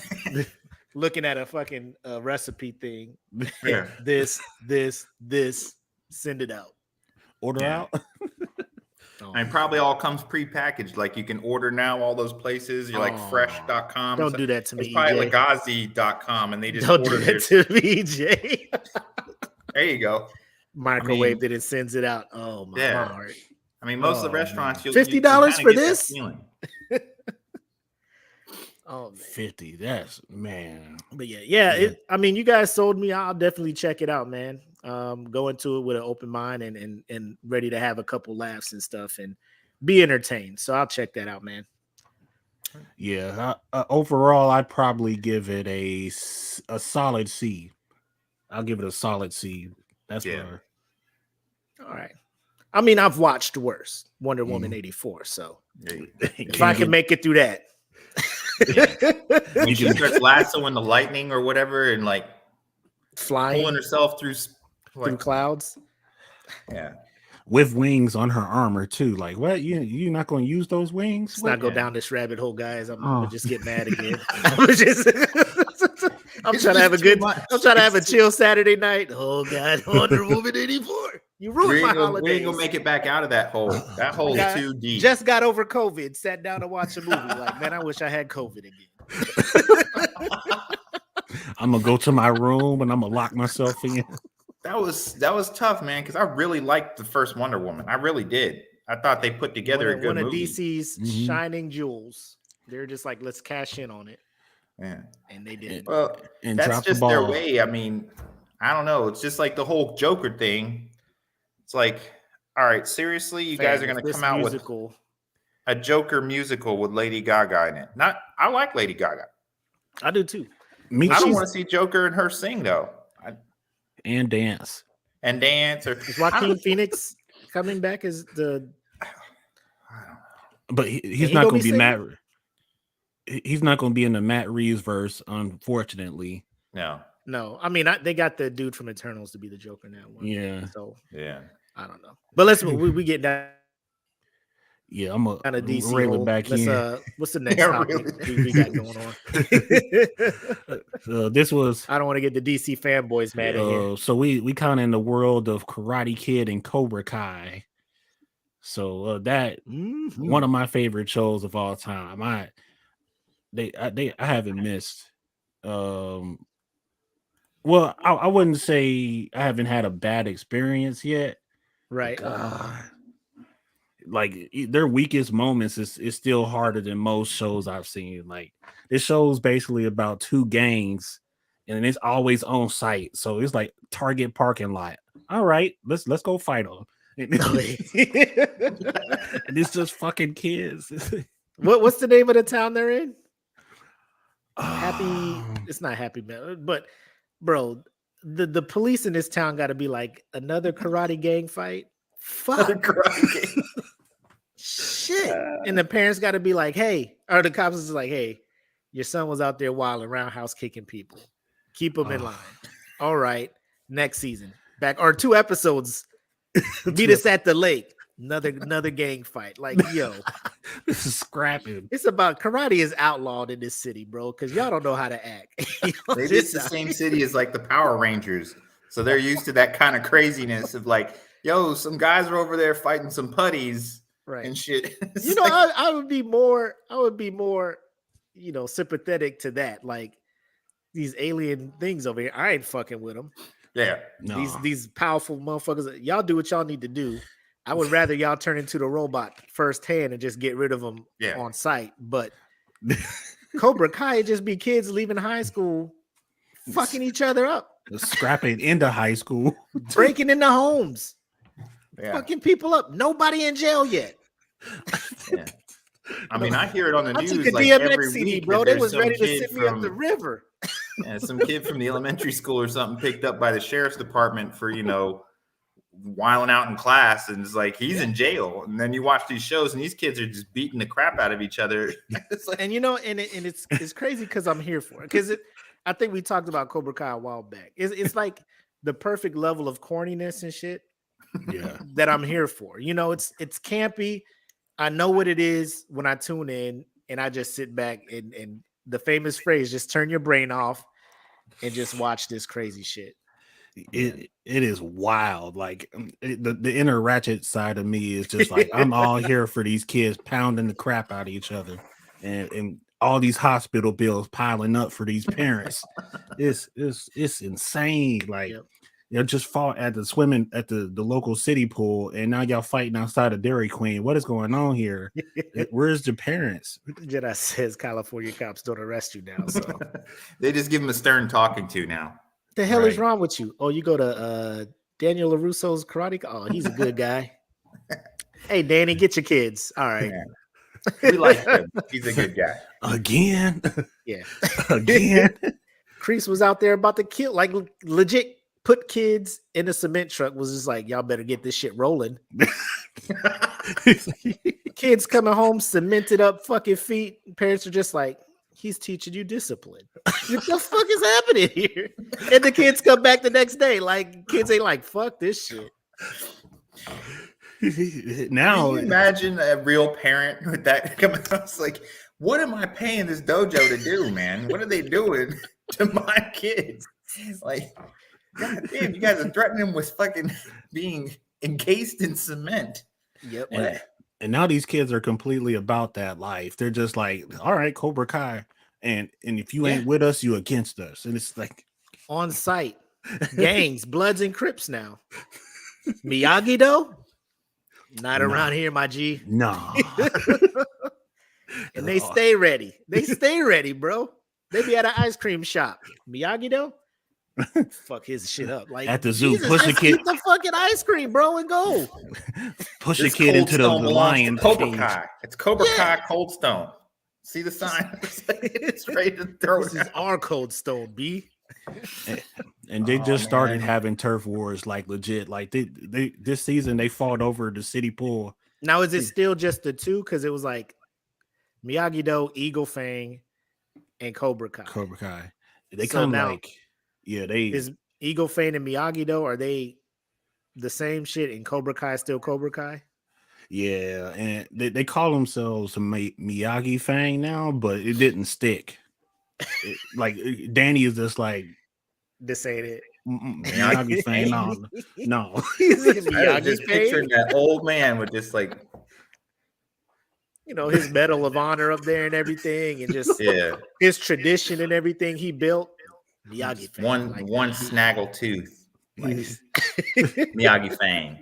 Looking at a fucking recipe thing. Yeah. This, send it out. Order out. And probably all comes pre-packaged. Like you can order now all those places. You're like fresh.com. Don't do that to me. It's probably Legazi.com and they just don't do that to me, Jay. There you go. Microwaved it and sends it out. Oh my heart. I mean, most of the restaurants you'll $50 for this? Oh, man. 50. That's man. But yeah. I mean, you guys sold me. I'll definitely check it out, man. Go into it with an open mind and ready to have a couple laughs and stuff and be entertained. So I'll check that out, man. Yeah. Overall, I'd probably give it a solid C. I'll give it a solid C. That's where. All right. I mean, I've watched worse. Wonder Woman 84. So if I can make it through that. When she starts lassoing the lightning or whatever and like flying, pulling herself through clouds. Yeah. With wings on her armor too. Like, what? You not going to use those wings? Let's not go down this rabbit hole, guys. I'm gonna just get mad again. I'm trying to have a I'm trying to have a chill Saturday night. Oh God, Wonder Woman 84. You ruined my holidays. We ain't gonna make it back out of that hole. That hole is too deep. Just got over COVID. Sat down to watch a movie. Like, man, I wish I had COVID again. I'm gonna go to my room and I'm gonna lock myself in. That was tough, man, because I really liked the first Wonder Woman. I really did. I thought they put together a good movie. One of DC's shining jewels. They're just like, let's cash in on it. Yeah, and they did. Well, and that's just their way. I mean, I don't know. It's just like the whole Joker thing. It's like, all right, seriously, you guys are going to come out with a Joker musical with Lady Gaga in it. I like Lady Gaga. I do too. I don't want to see Joker and her sing though. And dance. Is Joaquin Phoenix coming back as the? But he's not going to be Matt. He's not going to be in the Matt Reeves verse, unfortunately. No. I mean, they got the dude from Eternals to be the Joker now. So I don't know. But we get down. Yeah, I'm a kind of DC reel it back in. What's the next topic we got going on? This was. I don't want to get the DC fanboys mad at here. So we kind of in the world of Karate Kid and Cobra Kai. So that one of my favorite shows of all time. I haven't missed. Well, I wouldn't say I haven't had a bad experience yet. Right. Like their weakest moments is still harder than most shows I've seen. Like this show's basically about two gangs, and it's always on site. So it's like Target parking lot. All right, let's go fight them. And it's just fucking kids. What's the name of the town they're in? It's not Happy Meal, but bro, the police in this town got to be like another karate gang fight. Fuck. Karate gang. Shit. And the parents got to be like, hey, or the cops is like, hey, your son was out there wilding, roundhouse kicking people. Keep him in line. All right, next season back or 2 episodes. Meet us at the lake. Another gang fight. Like, yo, this is scrapping. It's about karate is outlawed in this city, bro, because y'all don't know how to act. Maybe it's the same city as like the Power Rangers, so they're used to that kind of craziness of like, yo, some guys are over there fighting some putties, right, and shit. You know, like, I would be more, you know, sympathetic to that. Like these alien things over here, I ain't fucking with them. Yeah, no. These powerful motherfuckers. Y'all do what y'all need to do. I would rather y'all turn into the robot firsthand and just get rid of them on site. But Cobra Kai just be kids leaving high school, fucking each other up, scrapping into high school, breaking into homes. fucking people up. Nobody in jail yet. Yeah. I mean, I hear it on the news took a like DMX every CD, week. bro. They was ready to send me up the river. Yeah, some kid from the elementary school or something picked up by the sheriff's department for, wilding out in class, and it's like he's in jail. And then you watch these shows, and these kids are just beating the crap out of each other. It's like, and it's crazy because I'm here for it. Because I think we talked about Cobra Kai a while back. It's like the perfect level of corniness and shit. Yeah, that I'm here for. It's campy. I know what it is when I tune in, and I just sit back and the famous phrase, just turn your brain off and just watch this crazy shit. It is wild. Like the inner ratchet side of me is just like I'm all here for these kids pounding the crap out of each other, and all these hospital bills piling up for these parents. It's insane. Like y'all just fought at the swimming at the local city pool, and now y'all fighting outside of Dairy Queen. What is going on here? Where's the parents? Jedi says California cops don't arrest you now, so they just give him a stern talking to now. The hell is wrong with you? Oh, you go to Daniel LaRusso's karate. Oh, he's a good guy. Hey, Danny, get your kids. All right. Yeah. We like him. He's a good guy. Again. Yeah. Again. Kreese was out there about to kill, like legit put kids in a cement truck, was just like, y'all better get this shit rolling. Kids coming home, cemented up fucking feet. Parents are just like, he's teaching you discipline. What the fuck is happening here? And the kids come back the next day. Like, kids ain't like, fuck this shit. Now, can you imagine a real parent with that coming out? It's like, what am I paying this dojo to do, man? What are they doing to my kids? Like, God damn, you guys are threatening them with fucking being encased in cement. Yep. And now these kids are completely about that life. They're just like, all right, Cobra Kai. And if you ain't with us, you against us. And it's like on site. Gangs, Bloods and Crips now. Miyagi though? Not around here, my G. No. And they stay ready. They stay ready, bro. They be at an ice cream shop. Miyagi though? Fuck his shit up. Like at the zoo, Jesus, push the kid. Eat the fucking ice cream, bro, and go. Push the kid into the lion Cobra cage. Kai. It's Cobra Kai Cold Stone. See the sign? It's ready to throw this it. This is our Cold Stone, B. And they just started having turf wars, like legit. Like they this season they fought over the city pool. Now is it still just the two? Because it was like Miyagi-Do, Eagle Fang, and Cobra Kai. Cobra Kai. They kind of like, yeah. They is Eagle Fang and Miyagi-Do, are they the same shit? And Cobra Kai still Cobra Kai? Yeah, and they call themselves Miyagi Fang now, but it didn't stick. Like Danny is just like, this ain't it. Miyagi Fang, no. He's I was just picturing that old man with just like, his Medal of Honor up there and everything, and just his tradition and everything he built. Miyagi Fang, one snaggle tooth, like Miyagi Fang.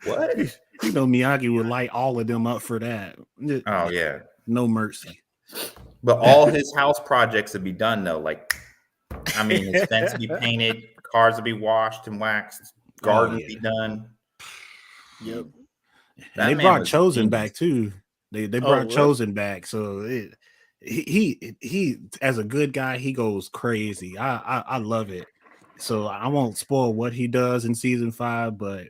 What? Miyagi would light all of them up for that. Oh yeah, no mercy. But all his house projects would be done though. Like, I mean, his fence would be painted, cars would be washed and waxed, garden would be done. Yep. And they brought Chosen back too. They brought Chosen back, so he as a good guy, he goes crazy. I love it. So I won't spoil what he does in season 5, but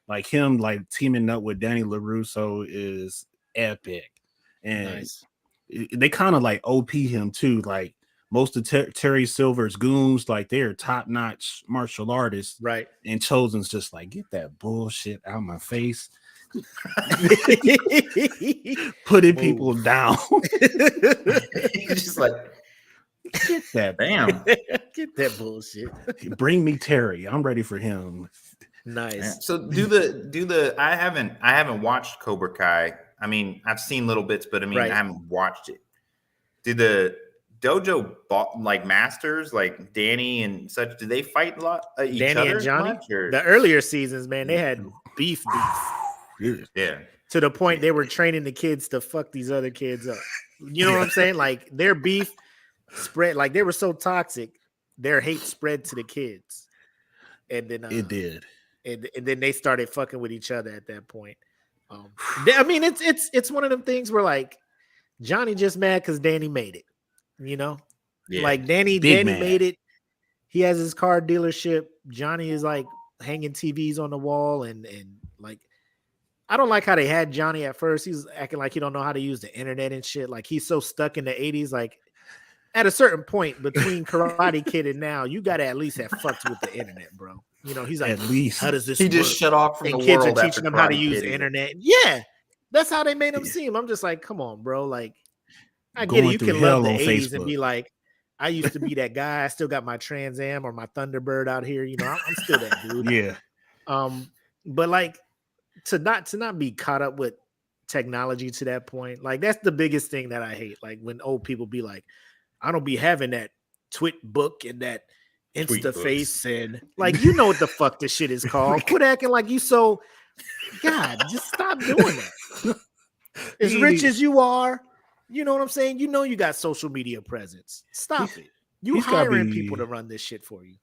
like him, like teaming up with Danny LaRusso is epic, and they kind of like OP him too. Like most of Terry Silver's goons, like they're top notch martial artists, right? And Chosen's just like, get that bullshit out of my face. Putting people down. He's just like, get that, bam, get that bullshit. Bring me Terry. I'm ready for him. Nice. So do the I haven't watched Cobra Kai. I mean, I've seen little bits, but I mean, I haven't watched it. Do the dojo like masters, like Danny and such, do they fight a lot? Each Danny other and Johnny. much, or? The earlier seasons, man, they had beef. Yeah. To the point they were training the kids to fuck these other kids up. You know what I'm saying? Like their beef spread, like they were so toxic, their hate spread to the kids. And then it did. and then they started fucking with each other at that point. I mean, it's one of them things where like Johnny just mad because Danny made it, you know, like Danny made it. He has his car dealership. Johnny is like hanging TVs on the wall and like, I don't like how they had Johnny at first. He's acting like he don't know how to use the internet and shit. Like he's so stuck in the 80s. Like at a certain point between Karate Kid and now, you got to at least have fucked with the internet, bro. You know, he's like, at least how does this he work? just shut off from and the kids world are teaching them how to use the internet. Yeah, that's how they made him seem. I'm just like, come on, bro. Like, I get it. You can love the 80s Facebook. And be like, I used to be that guy. I still got my Trans Am or my Thunderbird out here. You know, I'm still that dude. Yeah. But like to not be caught up with technology to that point, like that's the biggest thing that I hate. Like when old people be like, I don't be having that Twit book and that Insta face and like, you know what the fuck this shit is called. Quit acting like you so. God, just stop doing that. As rich as you are, you know what I'm saying? You know you got social media presence. Stop it. You hiring people to run this shit for you.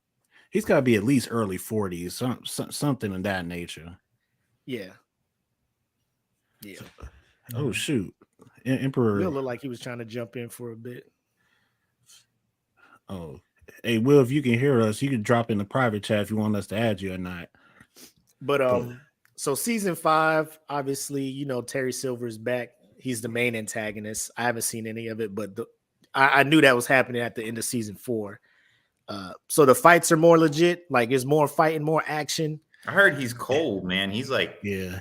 He's got to be at least early 40s, something of that nature. Yeah. Yeah. Oh, shoot. Emperor. Will look like he was trying to jump in for a bit. Oh. Hey, Will, if you can hear us, you can drop in the private chat if you want us to add you or not. But so season 5, obviously, you know, Terry Silver's back. He's the main antagonist. I haven't seen any of it, but I knew that was happening at the end of season 4. So the fights are more legit. Like there's more fighting, more action. I heard he's cold, man. He's like, yeah.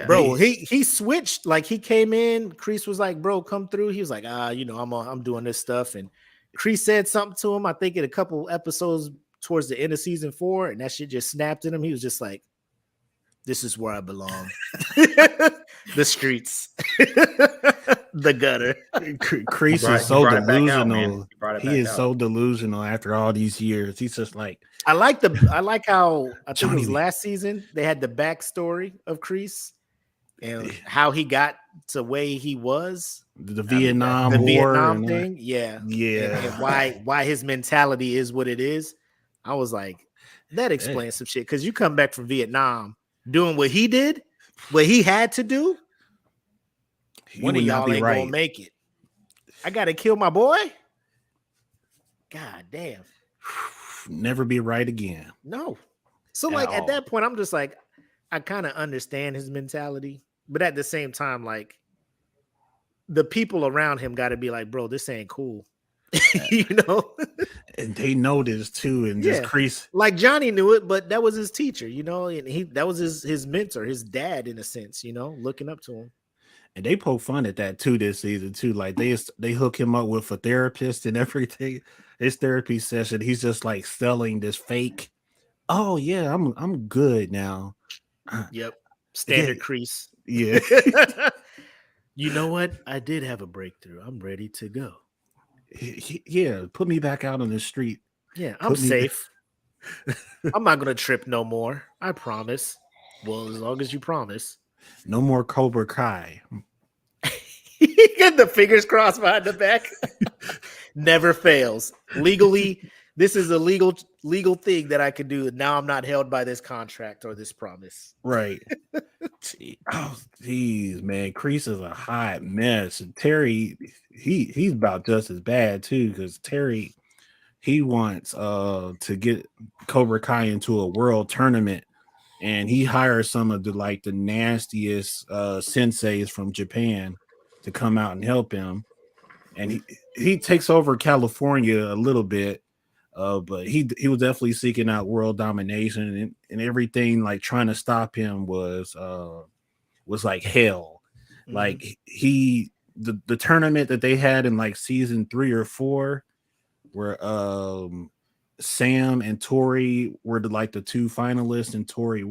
Bro, he switched. Like he came in. Kreese was like, "Bro, come through." He was like, you know, I'm doing this stuff." And Kreese said something to him. I think in a couple episodes towards the end of season 4, and that shit just snapped in him. He was just like, "This is where I belong." The streets, the gutter. Kreese is so delusional. He is so delusional after all these years. He's just like, I like how I think it was last season they had the backstory of Kreese and how he got to way he was. The Vietnam War, Vietnam thing, yeah. And why his mentality is what it is. I was like, that explains some shit because you come back from Vietnam doing what he did, what he had to do. One of y'all ain't gonna make it. I gotta kill my boy. God damn. Never be right again. No. So like at that point, I'm just like, I kind of understand his mentality, but at the same time, like the people around him got to be like, bro, this ain't cool. You know? And they know this too. And just Kreese. Like Johnny knew it, but that was his teacher, you know, and that was his mentor, his dad, in a sense, you know, looking up to him. And they poke fun at that too this season too. Like they hook him up with a therapist and everything. His therapy session, he's just like selling this fake. Oh yeah, I'm good now. Yep, standard Kreese. Yeah. You know what? I did have a breakthrough. I'm ready to go. Yeah, put me back out on the street. Yeah, I'm safe. I'm not gonna trip no more. I promise. Well, as long as you promise. No more Cobra Kai. Get the fingers crossed behind the back. Never fails. Legally, this is a legal thing that I could do. Now I'm not held by this contract or this promise. Right. Oh, geez, man. Kreese is a hot mess. And Terry, he's about just as bad too, because Terry, he wants to get Cobra Kai into a world tournament. And he hires some of the nastiest senseis from Japan to come out and help him. And he takes over California a little bit, but he was definitely seeking out world domination and everything. Like trying to stop him was like hell. Mm-hmm. Like the tournament that they had in like season 3 or 4, where Sam and Tori were the 2 finalists, and Tori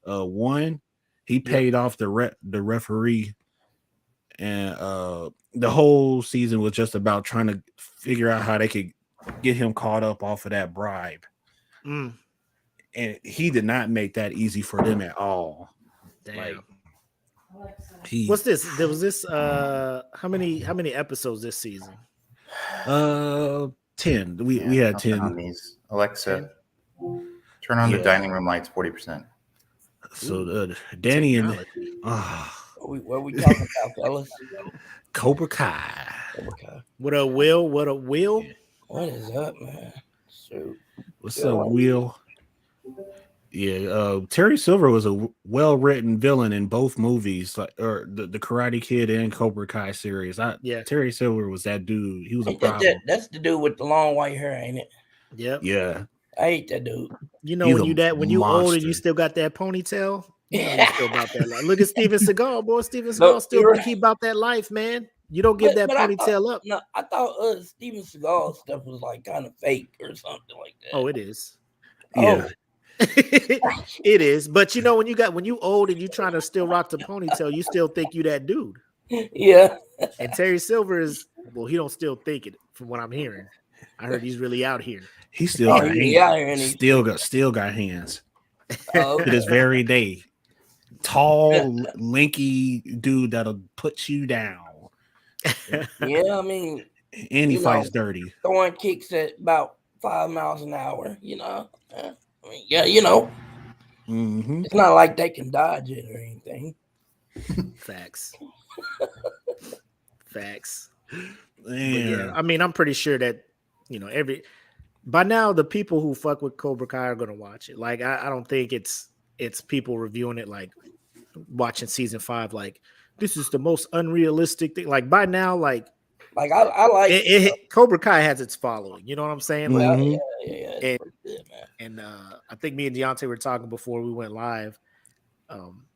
won. He paid off the referee, and the whole season was just about trying to figure out how they could get him caught up off of that bribe. And he did not make that easy for them at all. Damn. What's this? There was this. How many episodes this season? 10. We had 10. Alexa, Turn on the dining room lights 40%. So Danny and what we talking about, fellas? Cobra Kai. What a will? What a will? What is up, man? Shoot. What's up, Will? Yeah, Terry Silver was a well-written villain in both movies, or the Karate Kid and Cobra Kai series. Terry Silver was that dude. He was a problem. That's the dude with the long white hair, ain't it? Yep. Yeah. I hate that dude. You know, when you old and you still got that ponytail, you know you still about that life. Look at Steven Seagal, boy. Steven Seagal still keep about that life, man. You don't give that ponytail up. No, I thought Steven Seagal stuff was like kind of fake or something like that. Oh, it is. Yeah. It is. But you know, when you old and you trying to still rock the ponytail, you still think you that dude. Yeah. And Terry Silver is, well, he don't still think it from what I'm hearing. I heard he's really out here. He still got hands. Still got hands. To this very day. Tall, lanky dude that'll put you down. Yeah, I mean, and he fights dirty. Throwing kicks at about 5 miles an hour, you know. I mean, yeah, you know. Mm-hmm. It's not like they can dodge it or anything. Facts. Yeah, I mean, I'm pretty sure that, you know, by now the people who fuck with Cobra Kai are gonna watch it. Like, I don't think it's people reviewing it like watching season 5 like this is the most unrealistic thing. Like by now, like I like it. Cobra Kai has its following. You know what I'm saying? Like, yeah. And I think me and Deontay were talking before we went live.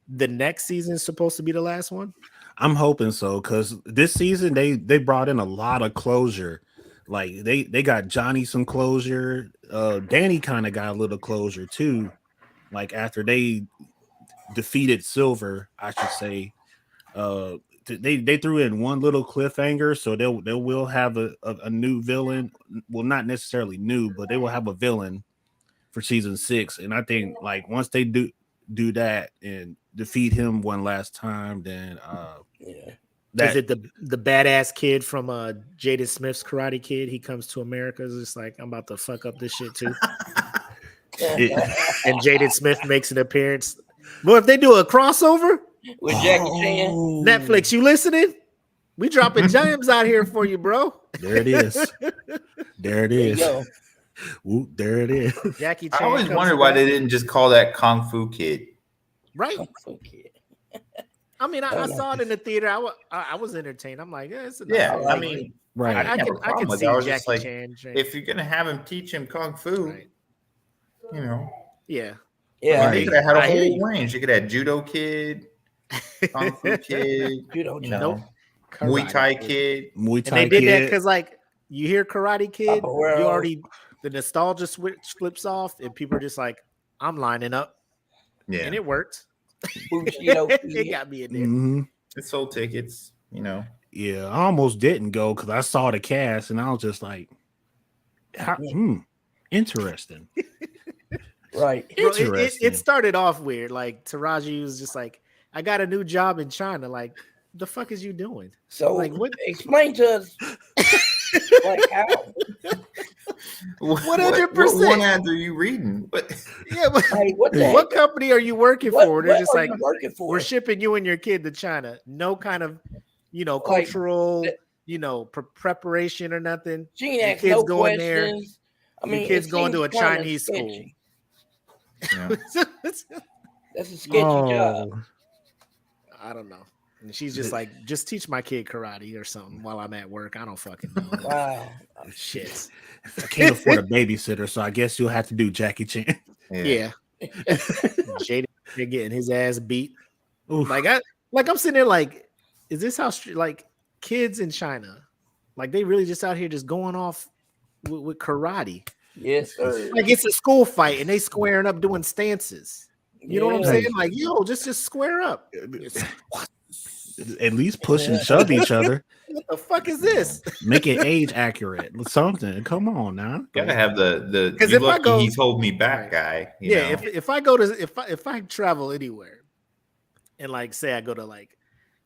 The next season is supposed to be the last one. I'm hoping so, because this season they brought in a lot of closure. Like they got Johnny some closure. Danny kind of got a little closure too. Like after they defeated Silver, I should say. They threw in one little cliffhanger, so they will have a new villain. Well, not necessarily new, but they will have a villain for season 6. And I think like once they do that and defeat him one last time, then is it the badass kid from Jaden Smith's Karate Kid? He comes to America, is just like, I'm about to fuck up this shit too. And Jaden Smith makes an appearance. Well, if they do a crossover with Jackie Chan, Netflix, you listening? We dropping gems out here for you, bro. There it is. There it is. Ooh, there it is. Jackie Chan. I always wondered why they didn't just call that Kung Fu Kid. Right. Kung Fu Kid. I mean, I saw it in the theater. I was entertained. I'm like, I mean, right. I can see Jackie Chan. If you're gonna have him teach him Kung Fu, you know. Yeah. Yeah. They could have had a whole range. You could have Judo Kid, Kung Fu Kid, Judo, Muay Thai Kid. Muay Thai and they did that because, like, you hear Karate Kid, you already the nostalgia switch flips off, and people are just like, I'm lining up. Yeah. And it worked. It got me in there. Mm-hmm. It sold tickets, you know. Yeah, I almost didn't go because I saw the cast and I was just like, interesting. Right. It started off weird. Like Taraji was just like, I got a new job in China. Like, the fuck is you doing? So, like, what? Explain to us. Like how? 100%. What one ad are you reading? Yeah, but what company are you working for? They're just like, we're shipping you and your kid to China. No kind of, cultural, preparation or nothing. She ain't asked no questions. I mean, kids going to a Chinese school. Yeah. That's a sketchy job. I don't know. And she's just like, just teach my kid karate or something while I'm at work. I don't fucking know. Wow. Shit. I can't afford a babysitter, so I guess you'll have to do Jackie Chan. Yeah. Jaden getting his ass beat. Oof. Like I'm sitting there like, is this how like kids in China, like they really just out here just going off with karate? Yes, sir. Like it's a school fight and they squaring up doing stances. You know what I'm saying? Like, just square up. At least push and shove each other. What the fuck is this? Make it age accurate. Something. Come on now. Gotta have the because if I go, he's hold me back guy. You know? If I go to if I travel anywhere and like say I go to like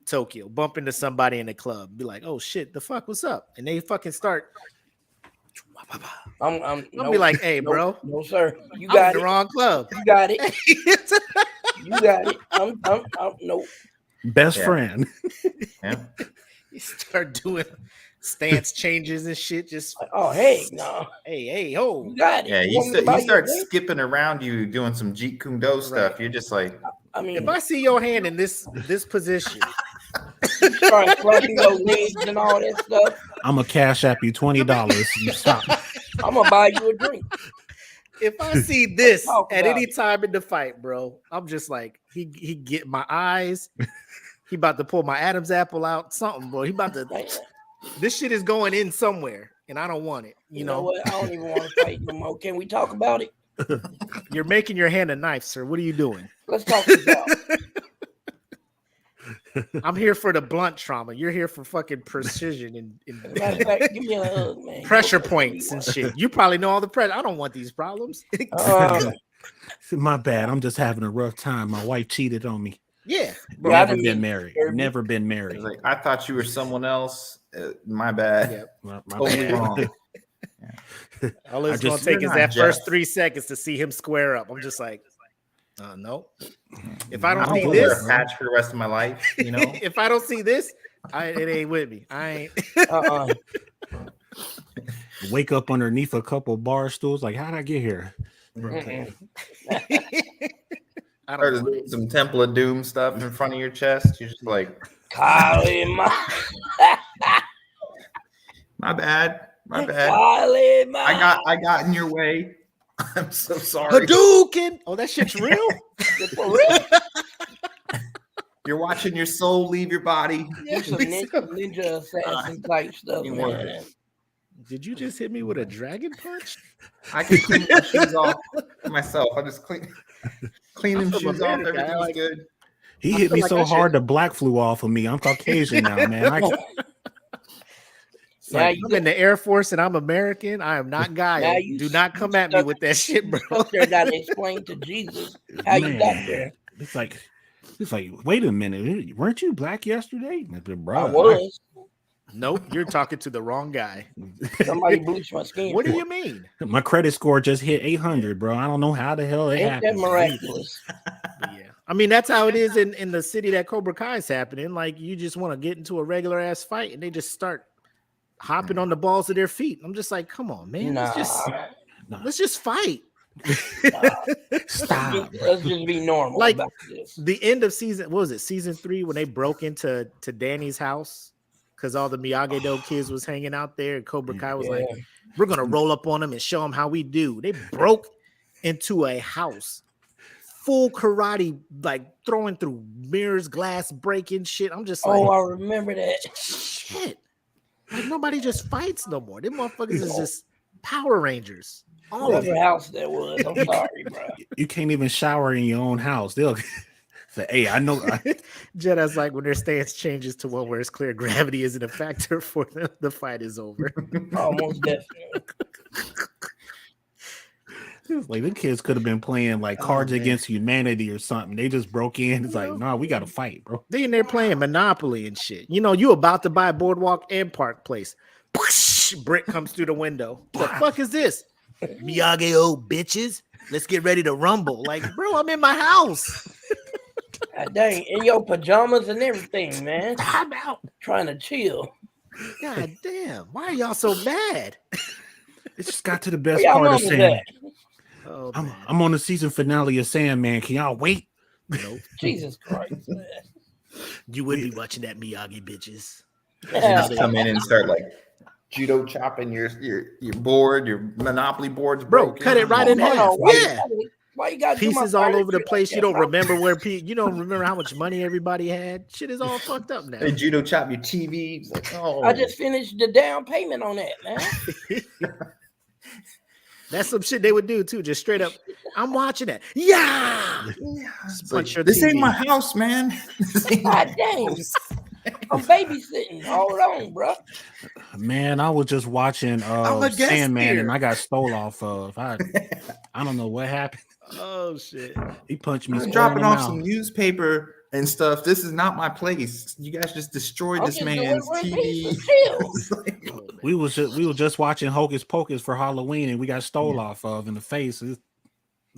Tokyo, bump into somebody in the club, be like, oh shit, the fuck, what's up? And they fucking start I'm I'll be like, hey, bro. No, sir. You I'm got in the wrong club. You got it. You got it. I'm no. Best friend. Yeah. You start doing stance changes and shit. Just oh hey no. Hey ho. You got it. Yeah, he starts skipping around you doing some Jeet Kune Do stuff. Right. You're just like, I mean, if I see your hand in this position, you start fluffing your legs and all that stuff. I'm gonna cash app you $20. You stop. I'm gonna buy you a drink. If I see this at any time in the fight, bro, I'm just like, he get my eyes. He about to pull my Adam's apple out, something, bro. He about to. This shit is going in somewhere, and I don't want it. You know what? I don't even want to fight no more. Can we talk about it? You're making your hand a knife, sir. What are you doing? Let's talk about it. I'm here for the blunt trauma. You're here for fucking precision and matter of fact, give me a hug, man. Pressure points and shit. You probably know all the pressure. I don't want these problems. My bad. I'm just having a rough time. My wife cheated on me. Yeah, bro, never been married. Never been married. Like, I thought you were someone else. My bad. Yep. My bad. Wrong. Yeah. All it's gonna take is that first 3 seconds to see him square up. I'm just like, nope. If I don't see this, wear a patch for the rest of my life. You know, if I don't see this, it ain't with me. I ain't. Wake up underneath a couple bar stools. Like, how'd I get here? Okay. I don't know. Some Temple of Doom stuff in front of your chest. You're just like, my bad. My bad. I got in your way. I'm so sorry. Hadouken! Oh, that shit's real? For real? You're watching your soul leave your body. Yeah, some ninja assassin type stuff, man. Did you just hit me with a dragon punch? I can clean my shoes off myself. I just clean them shoes off. Everything's good. He hit me so hard the black flew off of me. I'm Caucasian now, man. I'm in the Air Force and I'm American. I am not guy. Do not come at me with that shit, bro. You got to explain to Jesus how you got there. It's like, wait a minute. Weren't you black yesterday? Bro, I was. Nope, you're talking to the wrong guy. Somebody bleached my skin. What do you mean? My credit score just hit 800, bro. I don't know how the hell it happened. That miraculous. Yeah, I mean that's how it is in the city that Cobra Kai is happening. Like you just want to get into a regular ass fight and they just start hopping on the balls of their feet. I'm just like, come on, man. Let's just fight. Stop. Let's just be normal. Like about this. The end of season, what was it? Season 3 when they broke into Danny's house because all the Miyagi-Do kids was hanging out there, and Cobra Kai was like, "We're gonna roll up on them and show them how we do." They broke into a house, full karate, like throwing through mirrors, glass, breaking shit. I'm just like, I remember that. Shit. Like nobody just fights no more. Them motherfuckers is just Power Rangers. Whatever house that was. I'm sorry, bro. You can't even shower in your own house. They'll say, "Hey, I know." Jedi's like when their stance changes to one where it's clear gravity isn't a factor for them, the fight is over. Almost definitely. Like the kids could have been playing like Cards Against Humanity or something. They just broke in. It's like, nah, we got to fight, bro. Then they're playing Monopoly and shit. You know, you about to buy Boardwalk and Park Place. Brick comes through the window. The fuck is this? Miyagi-O bitches. Let's get ready to rumble. Like, bro, I'm in my house. God dang, in your pajamas and everything, man. I'm out trying to chill. God damn. Why are y'all so mad? It just got to the best part of Sandman. Oh, I'm on the season finale of Sandman. Can y'all wait? Nope. Jesus Christ. You would be watching that Miyagi bitches. Just come in and start like judo chopping your board, your Monopoly board's broken. Bro, cut it right in half. Yeah. Why you got pieces all over the place? You don't remember you don't remember how much money everybody had. Shit is all fucked up now. They judo chop your TV. Like, I just finished the down payment on that, man. That's some shit they would do too. Just straight up. I'm watching it. Yeah. This ain't my house, man. God dang. I'm babysitting. Hold on, bro. Man, I was just watching Sandman and I got stole off of. I don't know what happened. Oh shit. He punched me. I was dropping off some newspaper and stuff. This is not my place. You guys just destroyed this man's TV. We was just watching Hocus Pocus for Halloween, and we got stole off of in the face.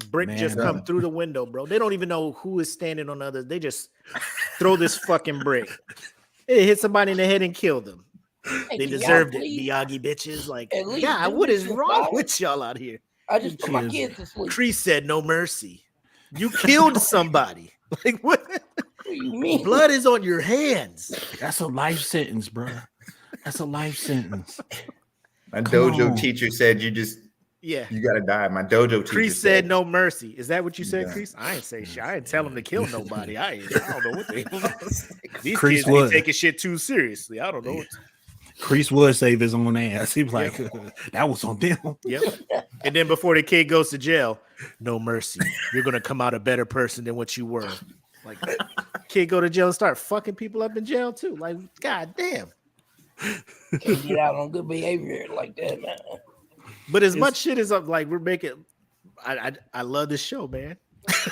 Brick just come through the window, bro. They don't even know who is standing on the other. They just throw this fucking brick. It hit somebody in the head and killed them. They deserved it, Miyagi bitches. Like, God, what is wrong with y'all out here? I just put my kids to sleep. Kreese said no mercy. You killed somebody. Like, what? What do you mean? Blood is on your hands. That's a life sentence, bro. That's a life sentence. My dojo teacher said you gotta die. My dojo teacher Kreese said no mercy. Is that what you said, Kreese? I ain't say shit. I didn't tell him to kill nobody. I don't know what they these Kreese kids ain't taking shit too seriously. I don't know. Kreese would save his own ass. He was like, that was on them. Yep. And then before the kid goes to jail, no mercy. You're gonna come out a better person than what you were. Like, kid go to jail and start fucking people up in jail too. Like, god damn. Can't get out on good behavior like that, man. But as much shit as like we're making, I love this show, man.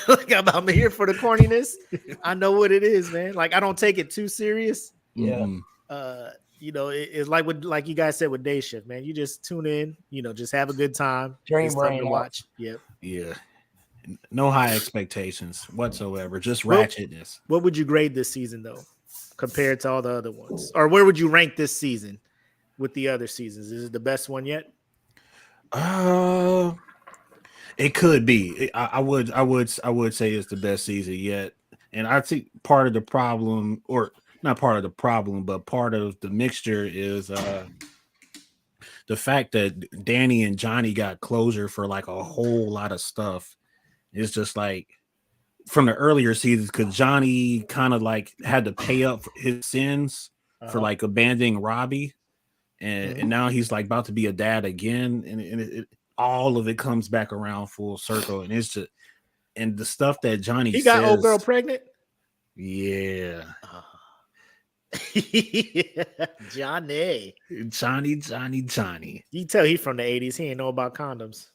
Like I'm here for the corniness. I know what it is, man. Like I don't take it too serious. Yeah. You know, it's like you guys said with Day Shift, man. You just tune in, you know, just have a good time. Dream it's fun brain to watch. Yep. Yeah. No high expectations whatsoever. Just ratchetness. What would you grade this season though, compared to all the other ones? Or where would you rank this season with the other seasons? Is it the best one yet? It could be. I would say it's the best season yet. And I think part of the problem, or not part of the problem, but part of the mixture is the fact that Danny and Johnny got closure for like a whole lot of stuff. It's just like from the earlier seasons, because Johnny kind of like had to pay up for his sins for like abandoning Robbie. And now he's like about to be a dad again, and all of it comes back around full circle, and it's just and the stuff that Johnny he got old girl pregnant. Yeah, Johnny. You tell he from the 80s. He ain't know about condoms.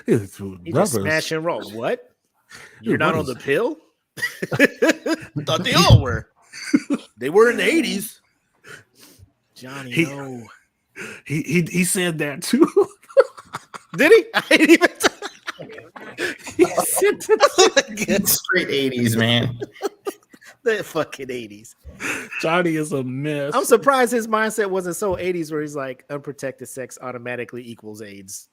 He just smash and roll. What? You're not on the pill? I thought they all were. They were in the 80s. Johnny, no. He said that too. Did he? I didn't even he said that. Straight 80s, man. The fucking 80s. Johnny is a mess. I'm surprised his mindset wasn't so 80s where he's like unprotected sex automatically equals AIDS.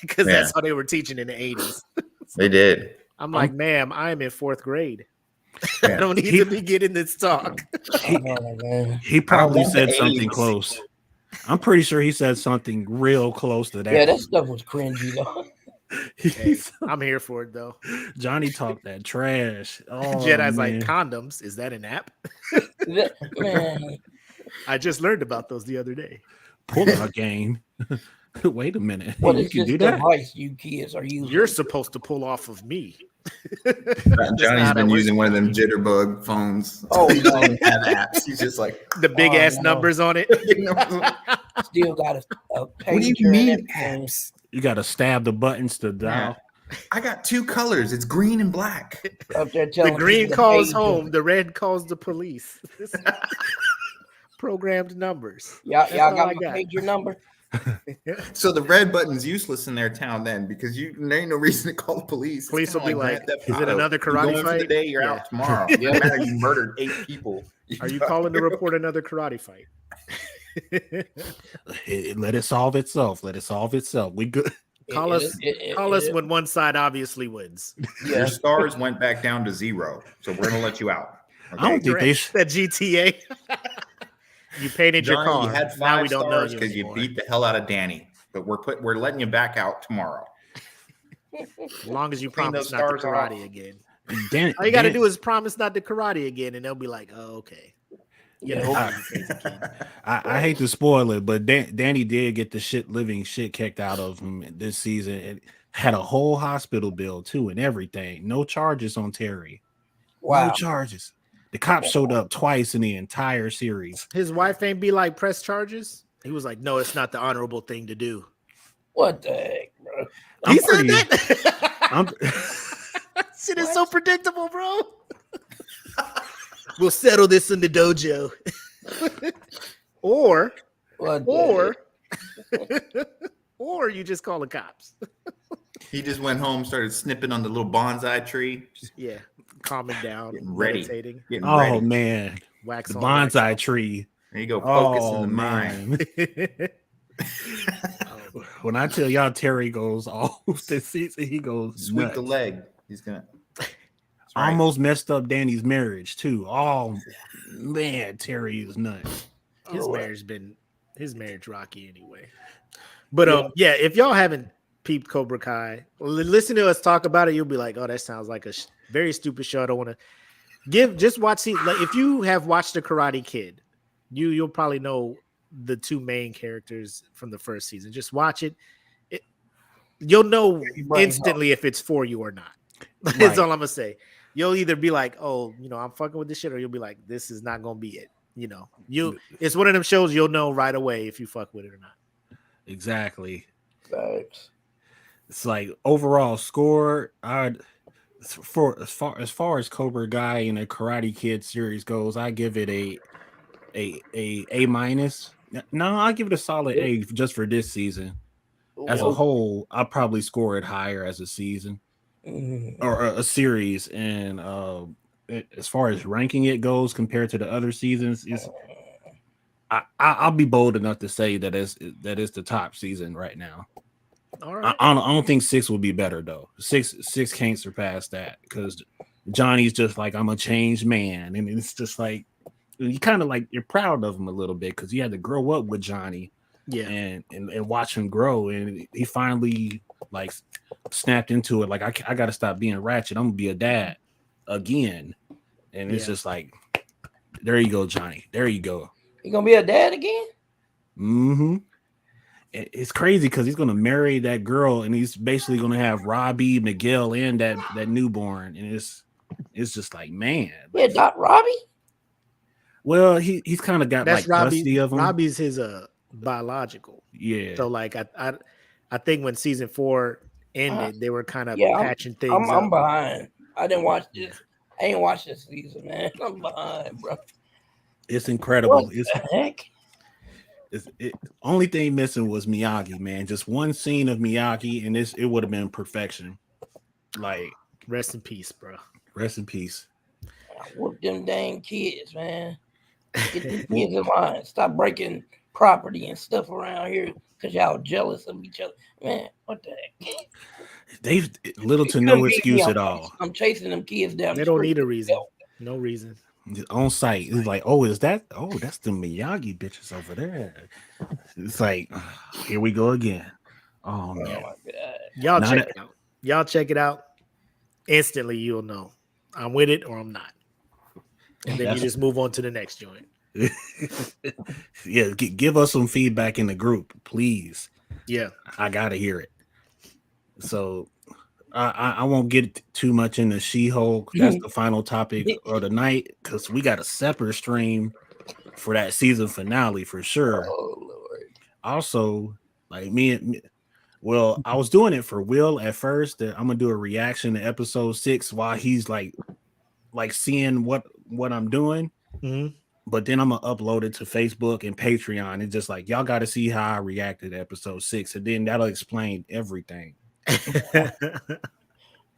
Because that's how they were teaching in the 80s. They did. I'm like, ma'am, I'm in 4th grade. I don't need to be getting this talk. He probably said something close. I'm pretty sure he said something real close to that. Yeah, that stuff was cringy though. Hey, I'm here for it though. Johnny talked that trash. Oh, Jedi's like, condoms, is that an app? Man. I just learned about those the other day. Pull out game. Wait a minute. What you is can this do that? device you kids are using? You're supposed to pull off of me. Johnny's been using one of them jitterbug phones. Oh, he doesn't have apps. He's just like the big ass numbers on it. Still got a pager. What do you mean apps? You got to stab the buttons to dial. I got 2 colors. It's green and black. Up there the green calls home. The red calls the police. Programmed numbers. Y'all got my pager number. So the red button's useless in their town then, because there ain't no reason to call the police. Police will be like, is it another karate fight? For the day, you're out tomorrow. It doesn't matter, you murdered 8 people. Are you calling to report another karate fight? Let it solve itself. We good. Call us when one side obviously wins. Yeah. Your stars went back down to 0, so we're gonna let you out. Okay? I don't think they that GTA. You painted your car. You had 5 stars because you beat the hell out of Danny, but we're letting you back out tomorrow. As long as you promise not to karate again. All you got to do is promise not to karate again, and they'll be like, "Oh, okay." I hate to spoil it, but Danny did get the living shit kicked out of him this season. It had a whole hospital bill too, and everything. No charges on Terry. Wow. No charges. The cops showed up twice in the entire series. His wife ain't be like, press charges. He was like, no, it's not the honorable thing to do. What the heck, bro? He said that. Shit is so predictable, bro. We'll settle this in the dojo. or What or you just call the cops. He just went home, started snipping on the little bonsai tree. Yeah, calming down, Getting ready. meditating. Getting ready. Man, Wax the on, wax bonsai off. tree. There you go. Focus in the man. mind. When I tell y'all Terry goes off this season, he goes Sweep nuts. the leg. He's gonna Right. Almost messed up Danny's marriage too. Oh man, Terry is nuts. His marriage rocky anyway. But yeah, if y'all haven't peeped Cobra Kai, listen to us talk about it, you'll be like, oh, that sounds like a very stupid show. I don't want to just watch it. Like, if you have watched The Karate Kid, you'll probably know the two main characters from the first season. Just watch it. You'll know instantly if it's for you or not. That's all I'm gonna say. You'll either be like, oh, I'm fucking with this shit, or you'll be like, this is not gonna be it. It's one of them shows you'll know right away if you fuck with it or not. Exactly. Thanks. It's like overall score. For as far as Cobra Kai and the Karate Kid series goes, I give it a minus. No, I give it a solid A just for this season. As a whole, I'll probably score it higher as a season or a series. And as far as ranking it goes compared to the other seasons, I'll be bold enough to say that it's the top season right now. All right. I don't think 6 will be better though. Six can't surpass that because Johnny's just like, I'm a changed man, and it's just like you kind of like you're proud of him a little bit because you had to grow up with Johnny, and watch him grow, and he finally like snapped into it. Like I got to stop being ratchet. I'm gonna be a dad again, and it's just like, there you go, Johnny. There you go. You gonna be a dad again? Mm-hmm. It's crazy because he's gonna marry that girl, and he's basically gonna have Robbie, Miguel, and that newborn, and it's just like, man. Yeah, not Robbie. Well, he's kind of got that's like Robbie, custody of him. Robbie's his biological. Yeah. So like I think when season 4 ended, they were kind of patching things up. I'm behind. I didn't watch this. I ain't watched this season, man. I'm behind, bro. It's incredible. What the heck? Only thing missing was Miyagi, man. Just one scene of Miyagi, and it would have been perfection. Like, rest in peace, bro. Rest in peace. I whoop them dang kids, man. Get the kids in line. Stop breaking property and stuff around here because y'all jealous of each other. Man, what the heck? They've little to no excuse at all. I'm chasing them kids down. They don't need a reason. No reason. On site, it's like, oh, is that? Oh, that's the Miyagi bitches over there. It's like, here we go again. Oh man, my God. Y'all check it out. Y'all check it out. Instantly, you'll know I'm with it or I'm not, and then you just move on to the next joint. Yeah, give us some feedback in the group, please. Yeah, I gotta hear it. So I won't get too much into She-Hulk. That's the final topic of the night because we got a separate stream for that season finale for sure. Oh Lord! Also, like well, I was doing it for Will at first. That I'm gonna do a reaction to episode 6 while he's like seeing what I'm doing. Mm-hmm. But then I'm gonna upload it to Facebook and Patreon. It's just like, y'all got to see how I reacted to episode 6, and then that'll explain everything.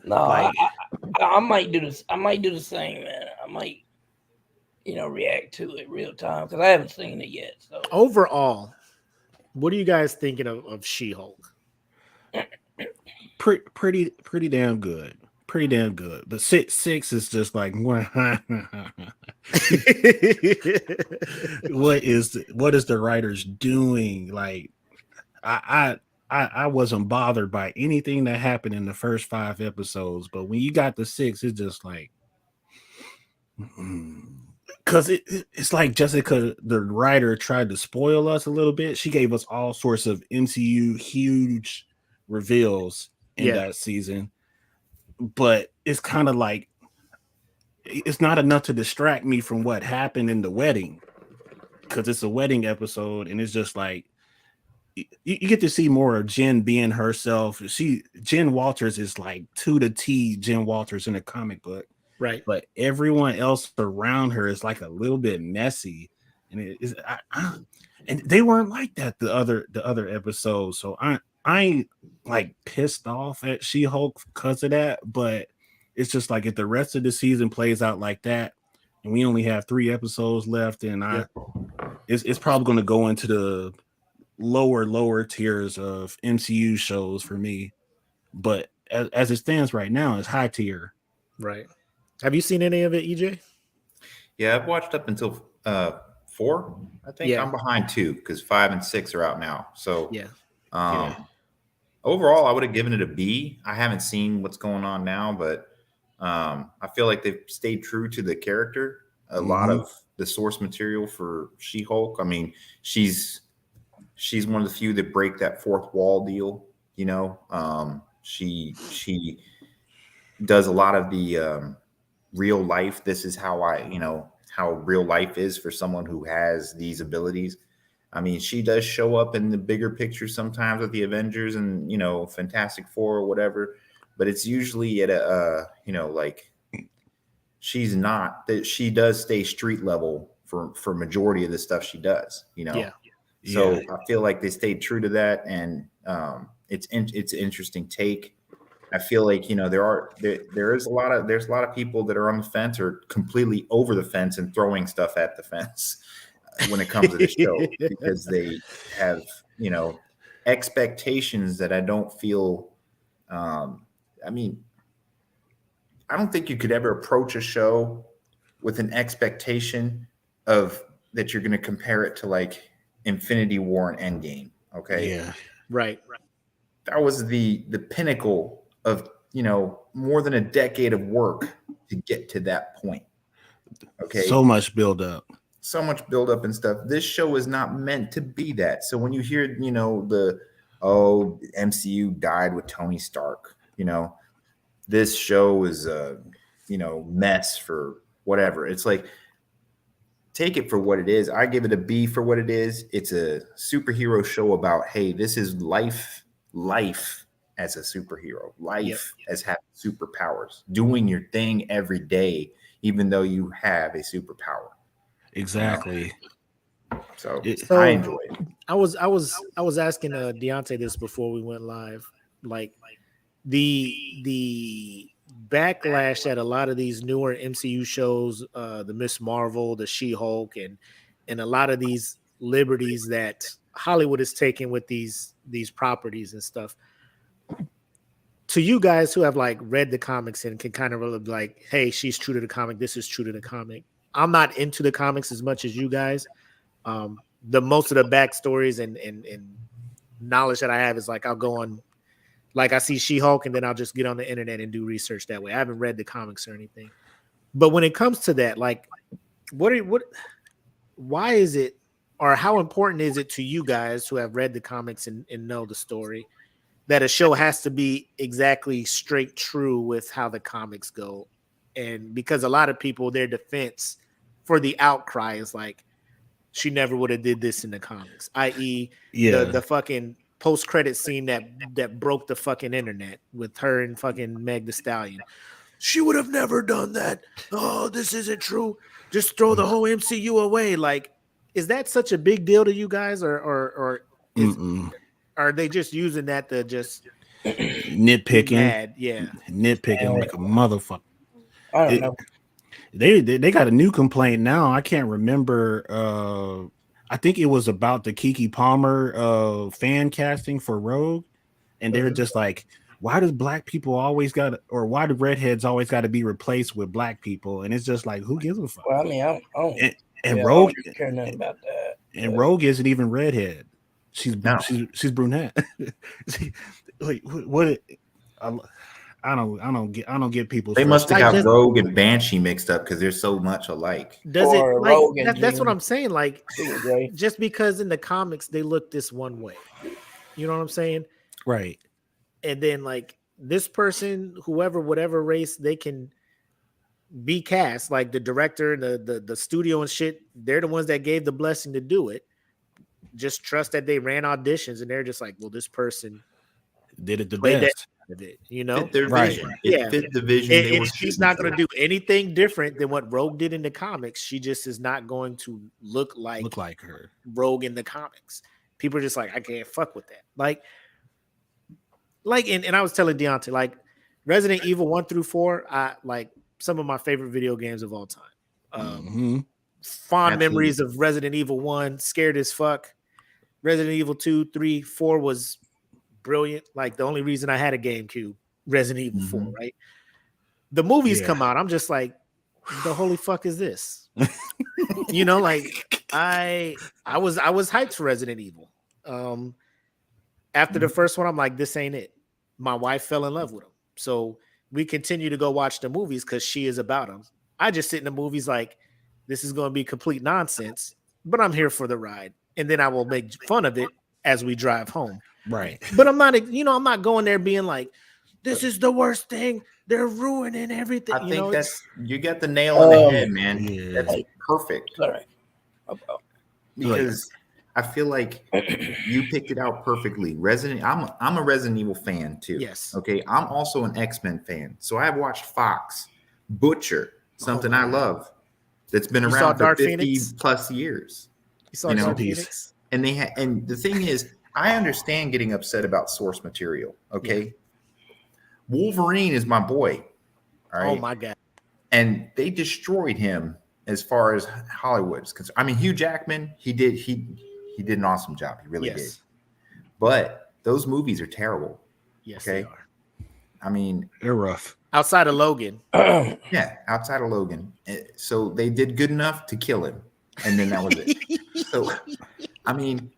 No, like, I might do this. I might do the same, man. I might, react to it real time because I haven't seen it yet. So overall, what are you guys thinking of She-Hulk? Pretty damn good. Pretty damn good. But six is just like what is the writers doing? Like I wasn't bothered by anything that happened in the first 5 episodes, but when you got the 6, it's just like because it's like Jessica, the writer, tried to spoil us a little bit. She gave us all sorts of MCU huge reveals in that season, but it's kind of like it's not enough to distract me from what happened in the wedding because it's a wedding episode, and it's just like you get to see more of Jen being herself. Jen Walters is like to the T Jen Walters in a comic book. Right. But everyone else around her is like a little bit messy. and and they weren't like that the other episodes. So I ain't like pissed off at She-Hulk because of that, but it's just like if the rest of the season plays out like that, and we only have 3 episodes left, and it's probably going to go into the lower tiers of MCU shows for me. But as it stands right now, it's high tier. Right. Have you seen any of it, EJ? Yeah, I've watched up until 4. I think I'm behind 2 because 5 and 6 are out now. So overall, I would have given it a B. I haven't seen what's going on now, but I feel like they've stayed true to the character. A lot of the source material for She-Hulk. I mean, she's one of the few that break that fourth wall deal. You know, she does a lot of the real life. This is how how real life is for someone who has these abilities. I mean, she does show up in the bigger picture sometimes with the Avengers and, Fantastic Four or whatever, but it's usually at a, like she's not that she does stay street level for majority of the stuff she does, So I feel like they stayed true to that. And it's an interesting take. I feel like, there's a lot of people that are on the fence or completely over the fence and throwing stuff at the fence when it comes to the show because they have, expectations that I don't feel, I mean, I don't think you could ever approach a show with an expectation of that you're going to compare it to like Infinity War and Endgame. Okay. Yeah. Right. That was the pinnacle of, more than a decade of work to get to that point. Okay. So much build up And stuff. This show is not meant to be that. So when you hear, the MCU died with Tony Stark, this show is a, mess for whatever. It's like, take it for what it is. I give it a B for what it is. It's a superhero show about, hey, this is life as a superhero, as having superpowers, doing your thing every day, even though you have a superpower. Exactly. So I enjoy it. I was asking Deontay this before we went live, like the backlash at a lot of these newer MCU shows, the Miss Marvel, the She-Hulk, and a lot of these liberties that Hollywood is taking with these properties and stuff. To you guys who have like read the comics and can kind of really like, hey, she's true to the comic, this is true to the comic. I'm not into the comics as much as you guys. The most of the backstories and knowledge that I have is like I'll go on, like I see She-Hulk and then I'll just get on the internet and do research that way. I haven't read the comics or anything. But when it comes to that, like why is it, or how important is it to you guys who have read the comics and know the story that a show has to be exactly straight true with how the comics go? And because a lot of people, their defense for the outcry is like, she never would have did this in the comics, i.e. the fucking post-credit scene that broke the fucking internet with her and fucking Meg Thee Stallion. She would have never done that. Oh, this isn't true. Just throw the whole MCU away. Like, is that such a big deal to you guys, or are they just using that to just nitpicking? Mad? Yeah, nitpicking like a motherfucker. I don't know. They got a new complaint now. I can't remember. I think it was about the Keke Palmer fan casting for Rogue, and they're just like, why does black people always got, or why do redheads always got to be replaced with black people? And it's just like, who gives a fuck? Well, I mean, I don't Rogue I don't care nothing about that. And Rogue isn't even redhead. She's brunette. Wait, what? I don't get people. They must have got Rogue and Banshee mixed up because they're so much alike. Does it like that's what I'm saying? Like, just because in the comics they look this one way, you know what I'm saying? Right. And then like this person, whoever, whatever race, they can be cast. Like the director, the studio and shit, they're the ones that gave the blessing to do it. Just trust that they ran auditions and they're just like, well, this person did it the best. of it, you know, fit their Right. vision. It fit the vision they were she's shooting not going for. to do anything different than what Rogue did in the comics. She just is not going to look like her. Rogue in the comics. People are just like, I can't fuck with that. And I was telling Deontay, like Resident Evil 1 through 4, I like some of my favorite video games of all time. Fond memories of Resident Evil 1, scared as fuck. Resident Evil 2, 3, 4 was brilliant. Like the only reason I had a GameCube, Resident Evil 4, right? The movies come out, I'm just like, the holy fuck is this? You know, like I was hyped for Resident Evil. After the first one, I'm like, this ain't it. My wife fell in love with him. So we continue to go watch the movies because she is about them. I just sit in the movies like, this is going to be complete nonsense, but I'm here for the ride. And then I will make fun of it as we drive home. Right. But I'm not, I'm not going there being like, this is the worst thing. They're ruining everything. I think you got the nail on the head, man. Yeah. That's perfect. All right. Because I feel like you picked it out perfectly. I'm a Resident Evil fan too. Yes. Okay. I'm also an X-Men fan. So I've watched Fox, Butcher, something I love that's been around for 50 Phoenix? Plus years. You saw Dark Phoenix? And and the thing is, I understand getting upset about source material. Okay. Yeah. Wolverine is my boy. All right. Oh my God. And they destroyed him as far as Hollywood's concerned. I mean, Hugh Jackman, he did an awesome job. He really did. But those movies are terrible. Yes, okay? They are. I mean, they're rough. Outside of Logan. Yeah, outside of Logan. So they did good enough to kill him. And then that was it. So, I mean,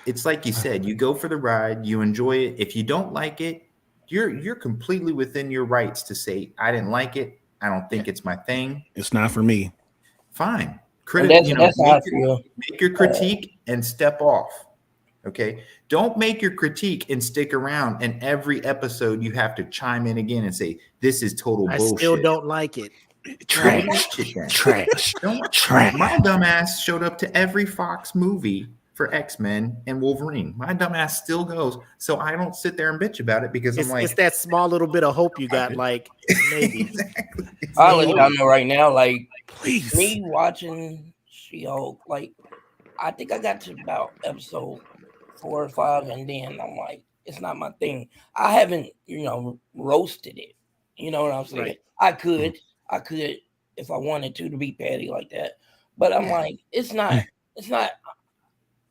it's like you said, you go for the ride, you enjoy it. If you don't like it, you're completely within your rights to say, I didn't like it. I don't think it's my thing. It's not for me. Fine. Make your critique and step off. Okay. Don't make your critique and stick around. And every episode you have to chime in again and say, this is total bullshit. I still don't like it. Trash. Trash. Trash. My dumbass showed up to every Fox movie for X-Men and Wolverine. My dumbass still goes. So I don't sit there and bitch about it because I'm like, it's that small little bit of hope you got. Like, maybe. Exactly. I'll let y'all know right now, like, please. Me watching She-Hulk, like, I think I got to about episode 4 or 5, and then I'm like, it's not my thing. I haven't, roasted it. You know what I'm saying? Right. I could, if I wanted to be petty like that. But I'm like, it's not.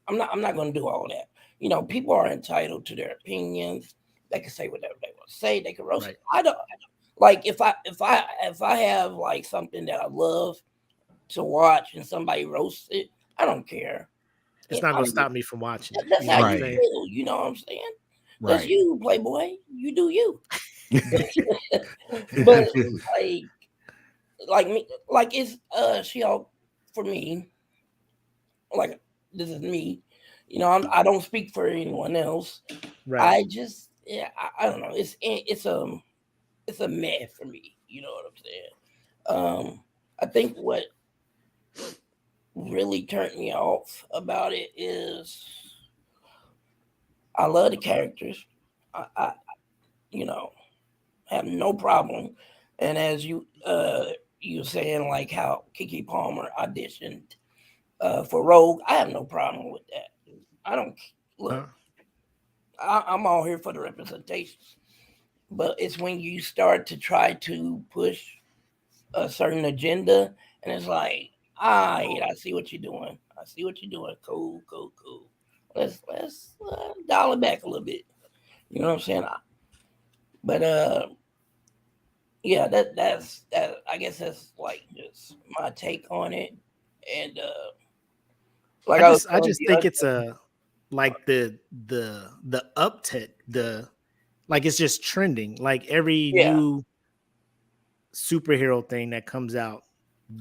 I'm not going to do all that. People are entitled to their opinions. They can say whatever they want to say. They can roast it. I don't like if I have like something that I love to watch and somebody roasts it. I don't care. It's not going to stop me from watching it. That's how you feel. You know what I'm saying? That's you, Playboy. You do you. But like me, like it's She-Hulk for me. Like this is me. I don't speak for anyone else. Right. I just I don't know. It's a mess for me. You know what I'm saying? I think what really turned me off about it is I love the characters. I have no problem. And as you saying like how Kiki Palmer auditioned for Rogue, I have no problem with that. I don't look. I'm all here for the representation, but it's when you start to try to push a certain agenda, and it's like, I see what you're doing. I see what you're doing. Cool. Let's dial it back a little bit. You know what I'm saying? But yeah, that's that. I guess that's like just my take on it, and like I just think it's like the uptick, like it's just trending. Like every new superhero thing that comes out,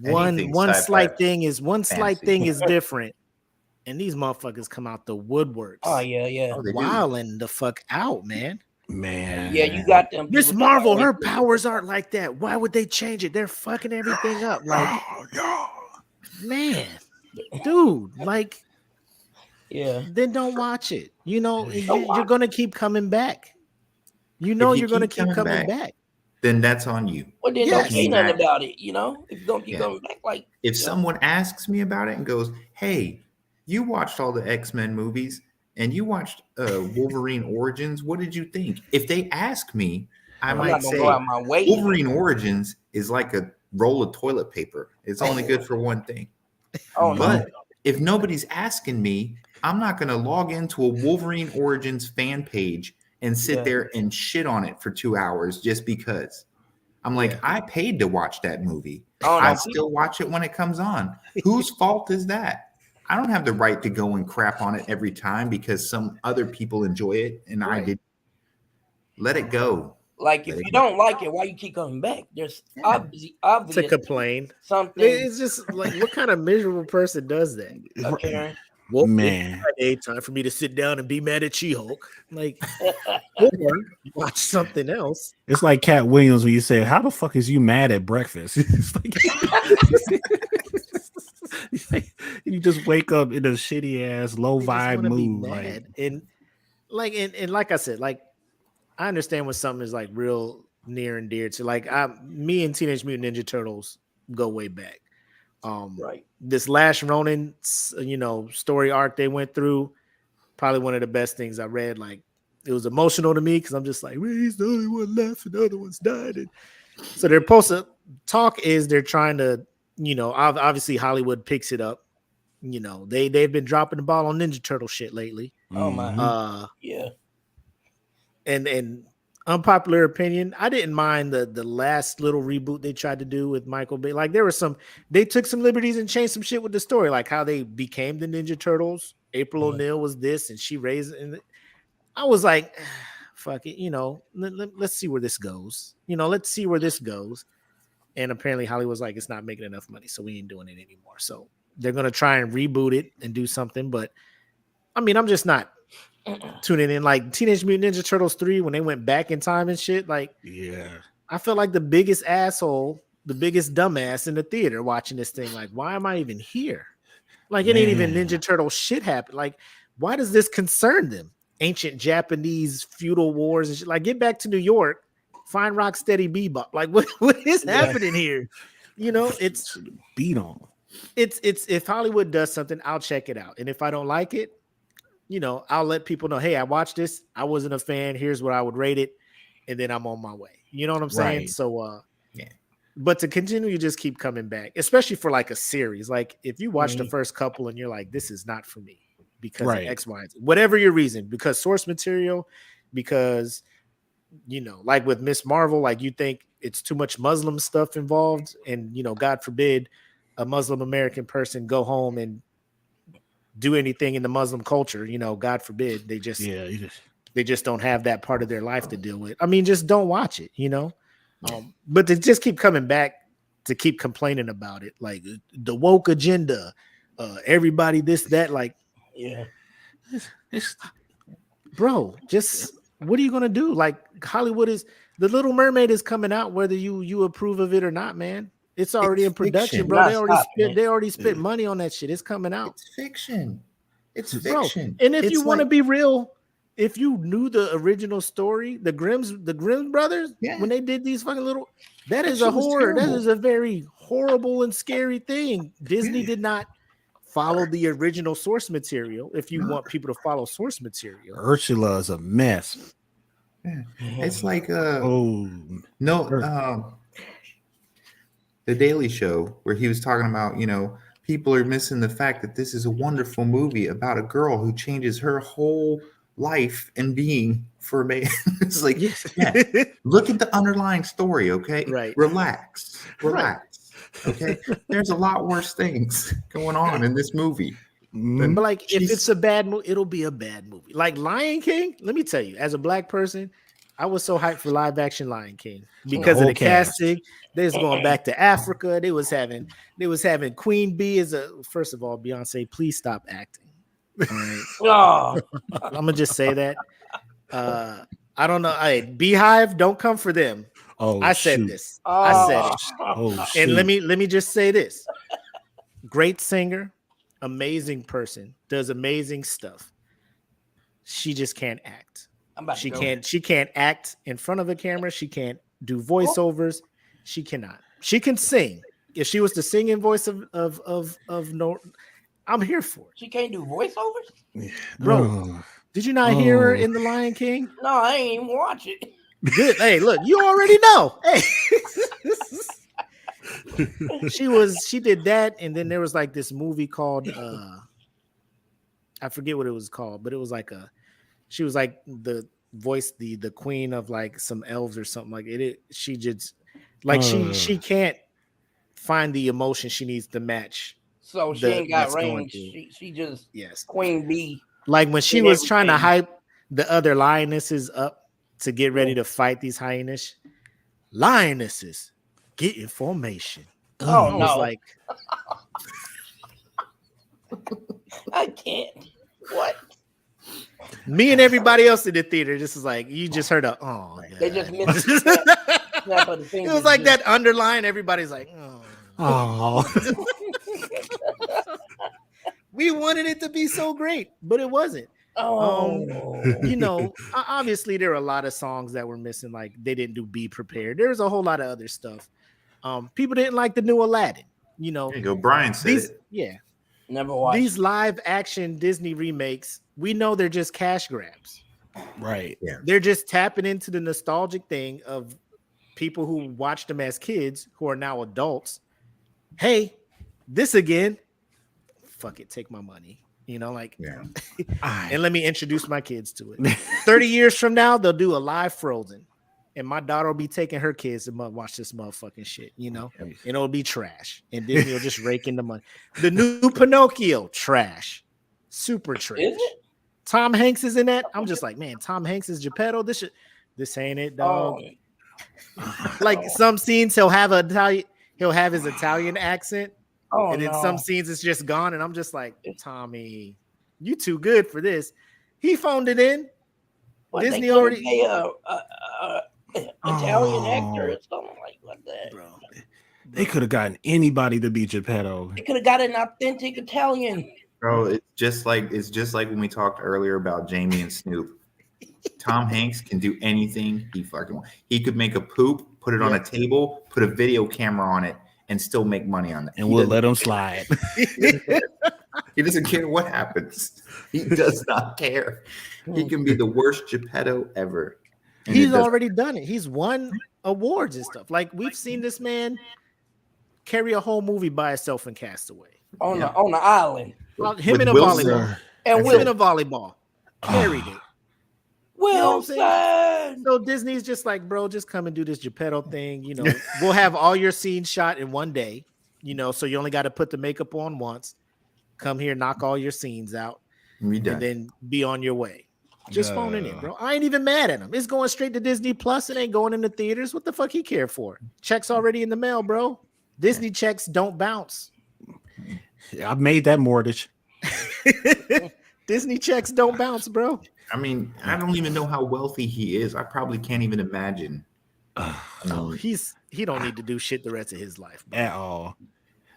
one slight thing is different, and these motherfuckers come out the woodworks. Oh yeah, wilding the fuck out, man. Yeah, you got them. Miss Marvel, her powers aren't like that. Why would they change it? They're fucking everything up. Like, man, dude, like. Yeah. Then don't watch it. You're gonna keep coming back. You know you're going to keep coming back. Then that's on you. Well, then don't say nothing about it, you know? If you don't keep coming back, like... If someone asks me about it and goes, hey, you watched all the X-Men movies and you watched Wolverine Origins, what did you think? If they ask me, I might say Wolverine Origins is like a roll of toilet paper. It's only good for one thing. But if nobody's asking me, I'm not going to log into a Wolverine Origins fan page and sit there and shit on it for 2 hours just because. I'm like, I paid to watch that movie. I still watch it when it comes on. Whose fault is that? I don't have the right to go and crap on it every time because some other people enjoy it and I did. Let it go. Like, if you don't like it, why you keep coming back? There's obvious to complain. Something. It's just like, what kind of miserable person does that? Okay. Well, man, time for me to sit down and be mad at She-Hulk. Like, or watch something else. It's like Cat Williams when you say, "How the fuck is you mad at breakfast?" It's like, you just wake up in a shitty ass, low vibe mood, and like I said, like I understand when something is like real near and dear to like me and Teenage Mutant Ninja Turtles go way back. This last Ronin, story arc they went through, probably one of the best things I read. Like, it was emotional to me because I'm just like, he's the only one left and the other one's died. And so they're supposed to talk is they're trying to, obviously Hollywood picks it up. They've been dropping the ball on Ninja Turtle shit lately. Oh my, yeah. And unpopular opinion, I didn't mind the last little reboot they tried to do with Michael Bay. Like, they took some liberties and changed some shit with the story, like how they became the Ninja Turtles. April O'Neil was this, and she raised it. And I was like, fuck it, let's see where this goes. Let's see where this goes. And apparently Hollywood's like, it's not making enough money, so we ain't doing it anymore. So they're gonna try and reboot it and do something. But I mean, I'm just not tuning in. Like Teenage Mutant Ninja Turtles 3 when they went back in time and shit. Like, I felt like the biggest asshole, the biggest dumbass in the theater watching this thing. Like, why am I even here? Like, it ain't even Ninja Turtle shit happen. Like, why does this concern them? Ancient Japanese feudal wars and shit. Like, get back to New York, find Rocksteady Bebop. Like, what is happening here? It's beat on. It's if Hollywood does something, I'll check it out. And if I don't like it, I'll let people know, hey, I watched this. I wasn't a fan. Here's what I would rate it. And then I'm on my way. You know what I'm saying? Right. So, but to continue, you just keep coming back, especially for like a series. Like, if you watch the first couple and you're like, this is not for me because of X, Y, and Z, whatever your reason, because source material, because, like with Miss Marvel, like you think it's too much Muslim stuff involved. And, God forbid a Muslim American person go home and do anything in the Muslim culture, God forbid. They just don't have that part of their life to deal with. I mean, just don't watch it, but to just keep coming back to keep complaining about it, like the woke agenda, everybody this, that, like, bro, just what are you gonna do? Like, Hollywood is The Little Mermaid is coming out, whether you approve of it or not, man. It's already in production, bro. They already spent money on that shit. It's coming out. It's fiction. It's fiction. And if you want to be real, if you knew the original story, the Grimm brothers, when they did these fucking little, that is a horror. That is a very horrible and scary thing. Disney did not follow the original source material. If you want people to follow source material, Ursula is a mess. It's like The Daily Show, where he was talking about, people are missing the fact that this is a wonderful movie about a girl who changes her whole life and being for a man. It's like, look at the underlying story, okay? Right. Relax. Okay? There's a lot worse things going on in this movie. But like, if it's a bad movie, it'll be a bad movie. Like Lion King, let me tell you, as a black person, I was so hyped for live action Lion King because of the casting. They was going back to Africa. They was having Queen Bee as first of all, Beyonce, please stop acting. All right. I'm gonna just say that. I don't know. Hey, Beehive, don't come for them. I said this. I said it. And let me just say this. Great singer, amazing person, does amazing stuff. She just can't act. She can't act in front of the camera. She can't do voiceovers. She cannot. She can sing. If she was the singing voice of no, I'm here for it. She can't do voiceovers, bro. Did you not hear her in The Lion King? No, I ain't even watch it. Good. Hey, look, you already know. Hey. She did that, and then there was like this movie called I forget what it was called, but it was like she was like the voice, the queen of like some elves or something like it. She just like she can't find the emotion she needs to match. So she ain't got range. She just queen bee. Like when she was trying to hype the other lionesses up to get ready to fight these hyenas. Lionesses, get in formation. Oh no! Was like, I can't. What? Me and everybody else in the theater just is like, you just heard a They just missed. It was like that underline. Everybody's like, oh. We wanted it to be so great, but it wasn't. You know, obviously there are a lot of songs that were missing. Like they didn't do Be Prepared. There was a whole lot of other stuff. People didn't like the new Aladdin. You know, there you go. Brian said it. Yeah. Never watched these live action Disney remakes. We know they're just cash grabs. Right. Yeah. They're just tapping into the nostalgic thing of people who watched them as kids who are now adults. Hey, this again. Fuck it, take my money. You know, like, and let me introduce my kids to it. 30 years from now, they'll do a live Frozen, and my daughter will be taking her kids to watch this motherfucking shit, you know, and it'll be trash. And Disney will just rake in the money. The new Pinocchio, trash, super trash. Is it? Tom Hanks is in that. I'm just like, man, Tom Hanks is Geppetto. This ain't it, dog. Like some scenes, he'll have his Italian accent. And then some scenes it's just gone, and I'm just like, Tommy, you too good for this. He phoned it in. Disney already Italian actor or something like that. Bro, they could have gotten anybody to be Geppetto. They could have got an authentic Italian. Bro, it's just like when we talked earlier about Jamie and Snoop. Tom Hanks can do anything he fucking wants. He could make a poop, put it on a table, put a video camera on it, and still make money on that. And we'll let him slide. He doesn't care what happens. He does not care. He can be the worst Geppetto ever. He's already done it. He's won awards and stuff. Like we've seen this man carry a whole movie by himself in Castaway. On the island. Him in a volleyball. And in a volleyball. Carried it. Wilson. So Disney's just like, bro, just come and do this Geppetto thing. You know, we'll have all your scenes shot in one day, you know, so you only got to put the makeup on once. Come here, knock all your scenes out, and then be on your way. Just phone it in, bro. I ain't even mad at him. It's going straight to Disney Plus. It ain't going in the theaters. What the fuck he care for? Checks already in the mail, bro. Disney checks don't bounce. I've made that mortgage. Disney checks don't bounce, bro. I mean, I don't even know how wealthy he is. I probably can't even imagine. He don't need to do shit the rest of his life, bro. At all.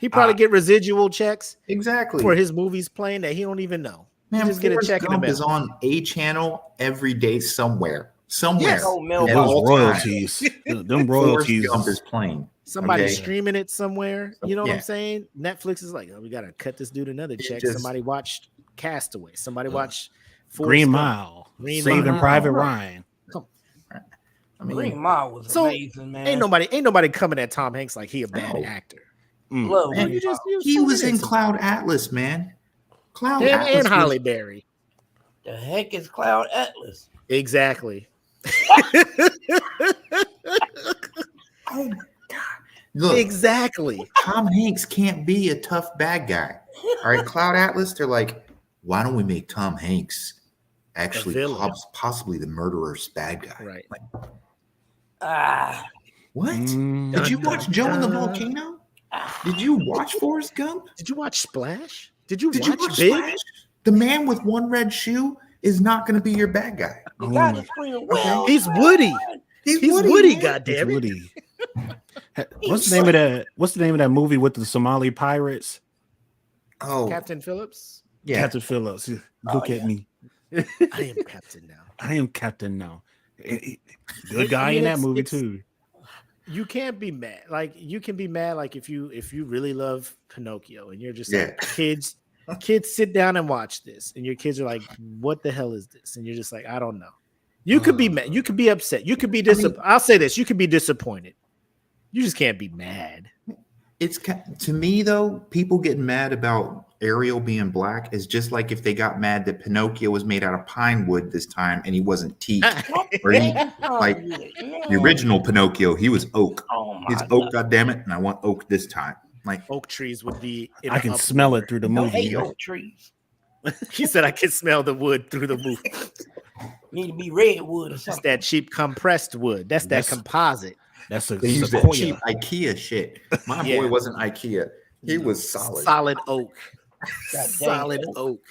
He probably get residual checks exactly for his movies playing that he don't even know. Man, just get a check in the mail. Is on a channel every day somewhere. Yes. Those royalties. Them royalties. Gump is playing. Somebody streaming it somewhere. You know what I'm saying? Netflix is like, we gotta cut this dude another check. Somebody watched Castaway. Somebody watched Green Mile. Saving Private Ryan. I mean, Green Mile was amazing, man. Ain't nobody coming at Tom Hanks like he a bad actor. Man, he was in Cloud Atlas, man. Cloud Atlas and Halle Berry. The heck is Cloud Atlas? Exactly. Oh my god! Look, exactly. Tom Hanks can't be a tough bad guy. All right, Cloud Atlas. They're like, why don't we make Tom Hanks actually possibly the murderer's bad guy? Right. Like, what? Did you watch Joe and the Volcano? Did you watch Forrest Gump? Did you watch Splash? Did you watch Big? Splash? The man with one red shoe is not going to be your bad guy. The guy that's screaming, he's Woody. He's Woody. Goddamn it. Woody. What's the name of that movie with the Somali pirates? Oh, Captain Phillips. Yeah, Captain Phillips. Look at me. I am captain now. I am captain now. Good guy in that movie too. You can't be mad. Like you can be mad, like if you really love Pinocchio and you're just like kids sit down and watch this, and your kids are like, "What the hell is this?" And you're just like, "I don't know." You could be mad. You could be upset. You could be disappointed. I'll say this: you could be disappointed. You just can't be mad. It's to me though, people getting mad about Ariel being black is just like if they got mad that Pinocchio was made out of pine wood this time and he wasn't teak. Or like the original Pinocchio, he was oak. He's oak, goddammit, and I want oak this time. Like oak trees would be. I can smell it through the movie. Hate oak trees. He said I can smell the wood through the movie. Need to be redwood or something. That's that cheap compressed wood. That's that composite. That's they use that cheap IKEA shit. My boy wasn't IKEA. He was solid oak. Solid oak.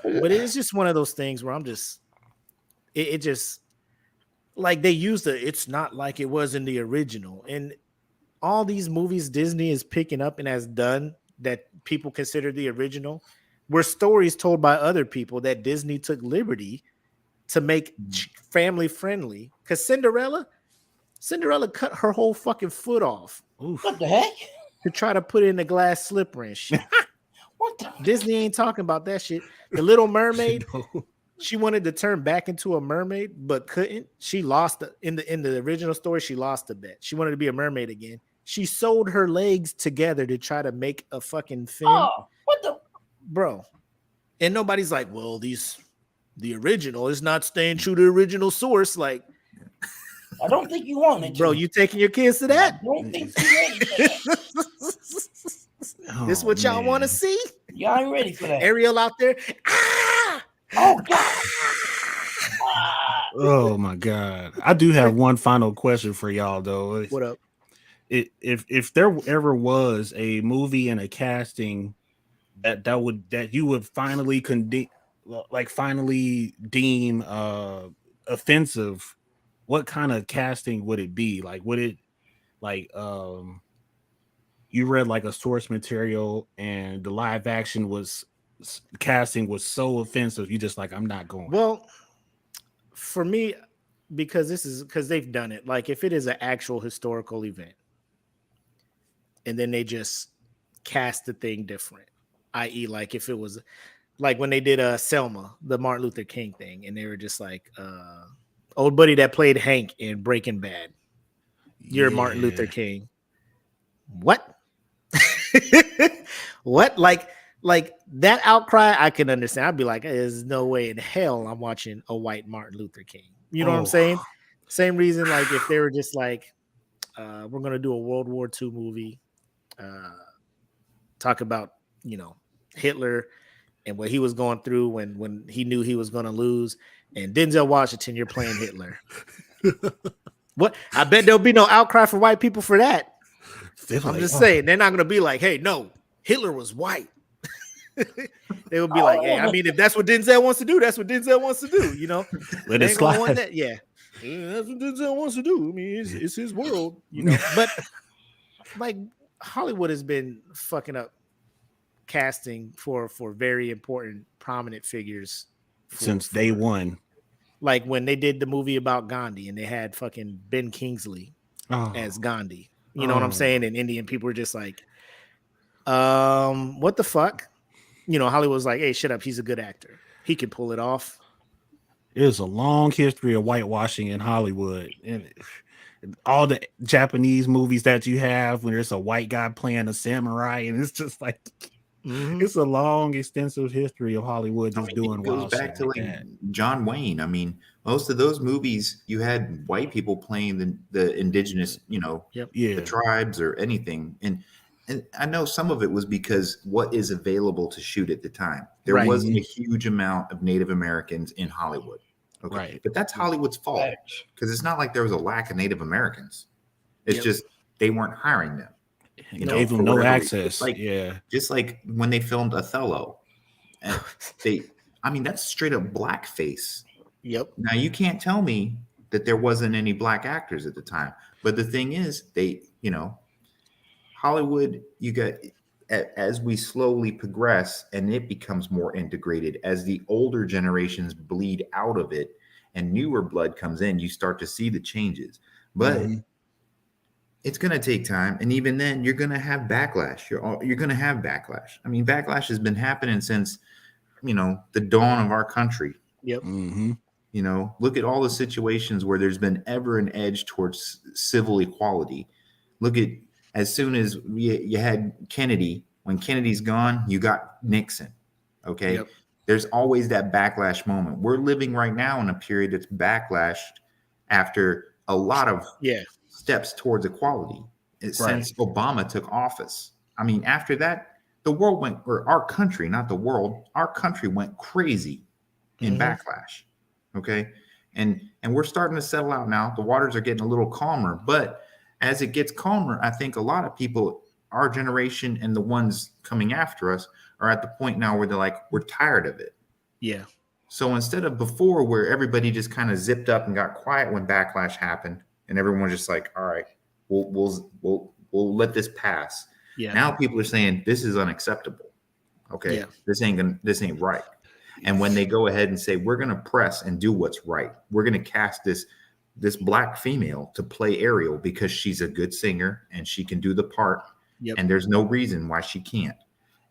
But it's just one of those things where I'm just it just like they use it's not like it was in the original. And all these movies Disney is picking up and has done that people consider the original were stories told by other people that Disney took liberty to make family friendly. Because Cinderella cut her whole fucking foot off. Oof. What the heck? To try to put in a glass slipper and shit. What the? Disney ain't talking about that shit. The Little Mermaid, she wanted to turn back into a mermaid, but couldn't. She lost in the original story. She lost the bet. She wanted to be a mermaid again. She sewed her legs together to try to make a fucking fin. Oh, what the? Bro. And nobody's like, well, the original is not staying true to the original source. Like, I don't think you want it. Bro, you taking your kids to that? I don't think you're ready for that. This what y'all want to see? Y'all ain't ready for that. Ariel out there. Ah! Oh, God. Oh, my God. I do have one final question for y'all, though. What up? If there ever was a movie and a casting that you would finally deem offensive, what kind of casting would it be? Like, would it you read like a source material and the live action casting was so offensive, you just like, I'm not going? Well, for me, because they've done it. Like, if it is an actual historical event, and then they just cast the thing different, i.e., like if it was like when they did Selma, the Martin Luther King thing, and they were just like old buddy that played Hank in Breaking Bad. You're Martin Luther King. What? What? Like that outcry, I can understand. I'd be like, there's no way in hell I'm watching a white Martin Luther King. You know what I'm saying? Same reason, like if they were just like, we're gonna do a World War II movie, talk about, Hitler and what he was going through when he knew he was gonna lose, and Denzel Washington, you're playing Hitler. What? I bet there'll be no outcry for white people for that. I'm just saying, they're not gonna be like, hey, no, Hitler was white. They would be like, hey, I mean, if that's what Denzel wants to do, that's what Denzel wants to do, Let it slide. That's what Denzel wants to do. I mean, it's his world, But like Hollywood has been fucking up casting for very important, prominent figures since day one. Like when they did the movie about Gandhi and they had fucking Ben Kingsley as Gandhi. You know what I'm saying? And Indian people were just like, what the fuck? Hollywood was like, hey, shut up. He's a good actor. He can pull it off. There's a long history of whitewashing in Hollywood. And all the Japanese movies that you have when there's a white guy playing a samurai, and it's just like, it's a long, extensive history of Hollywood just doing wild shit. It goes back to like John Wayne. I mean, most of those movies, you had white people playing the indigenous, the tribes or anything. And I know some of it was because what is available to shoot at the time. There wasn't a huge amount of Native Americans in Hollywood. Okay. Right. But that's Hollywood's fault, because it's not like there was a lack of Native Americans. It's just they weren't hiring them. Gave them no access. Just like when they filmed Othello, and that's straight up blackface. Yep. Now you can't tell me that there wasn't any black actors at the time. But the thing is, Hollywood, you got as we slowly progress and it becomes more integrated, as the older generations bleed out of it and newer blood comes in, you start to see the changes. But it's going to take time, and even then you're going to have backlash. You're going to have backlash. I mean, backlash has been happening since the dawn of our country. Yep. Look at all the situations where there's been ever an edge towards civil equality. Look at, as soon as you had Kennedy, when Kennedy's gone, you got Nixon. Okay. Yep. There's always that backlash moment. We're living right now in a period that's backlashed after a lot of steps towards equality since Obama took office. I mean, after that, the world went, or our country, not the world, our country went crazy in backlash. Okay. And we're starting to settle out now. The waters are getting a little calmer, but as it gets calmer, I think a lot of people, our generation and the ones coming after us, are at the point now where they're like, we're tired of it. Yeah. So instead of before, where everybody just kind of zipped up and got quiet when backlash happened, and everyone was just like, all right, we'll let this pass. Yeah. Now people are saying this is unacceptable. Okay. This ain't right. And when they go ahead and say, we're going to press and do what's right, we're going to cast this black female to play Ariel because she's a good singer and she can do the part. And there's no reason why she can't.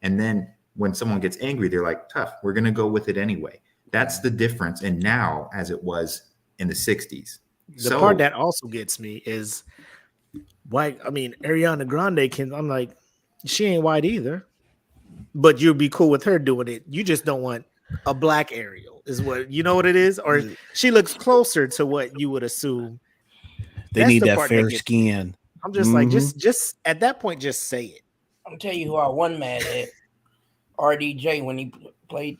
And then when someone gets angry, they're like, tough, we're going to go with it anyway. That's the difference. And now, as it was in the 60s. The part that also gets me is white. I mean, Ariana Grande I'm like, she ain't white either, but you'd be cool with her doing it. You just don't want a black Ariel, is what, you know what it is? Or she looks closer to what you would assume. They need that fair skin. I'm just like, just at that point, just say it. I'll tell you who I won mad at. RDJ, when he played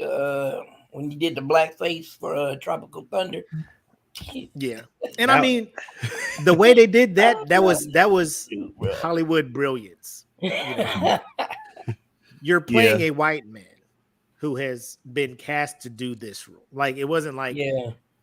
when he did the blackface for Tropical Thunder. Yeah. And I mean, the way they did that was Hollywood brilliance. You're playing a white man who has been cast to do this role. Like, it wasn't like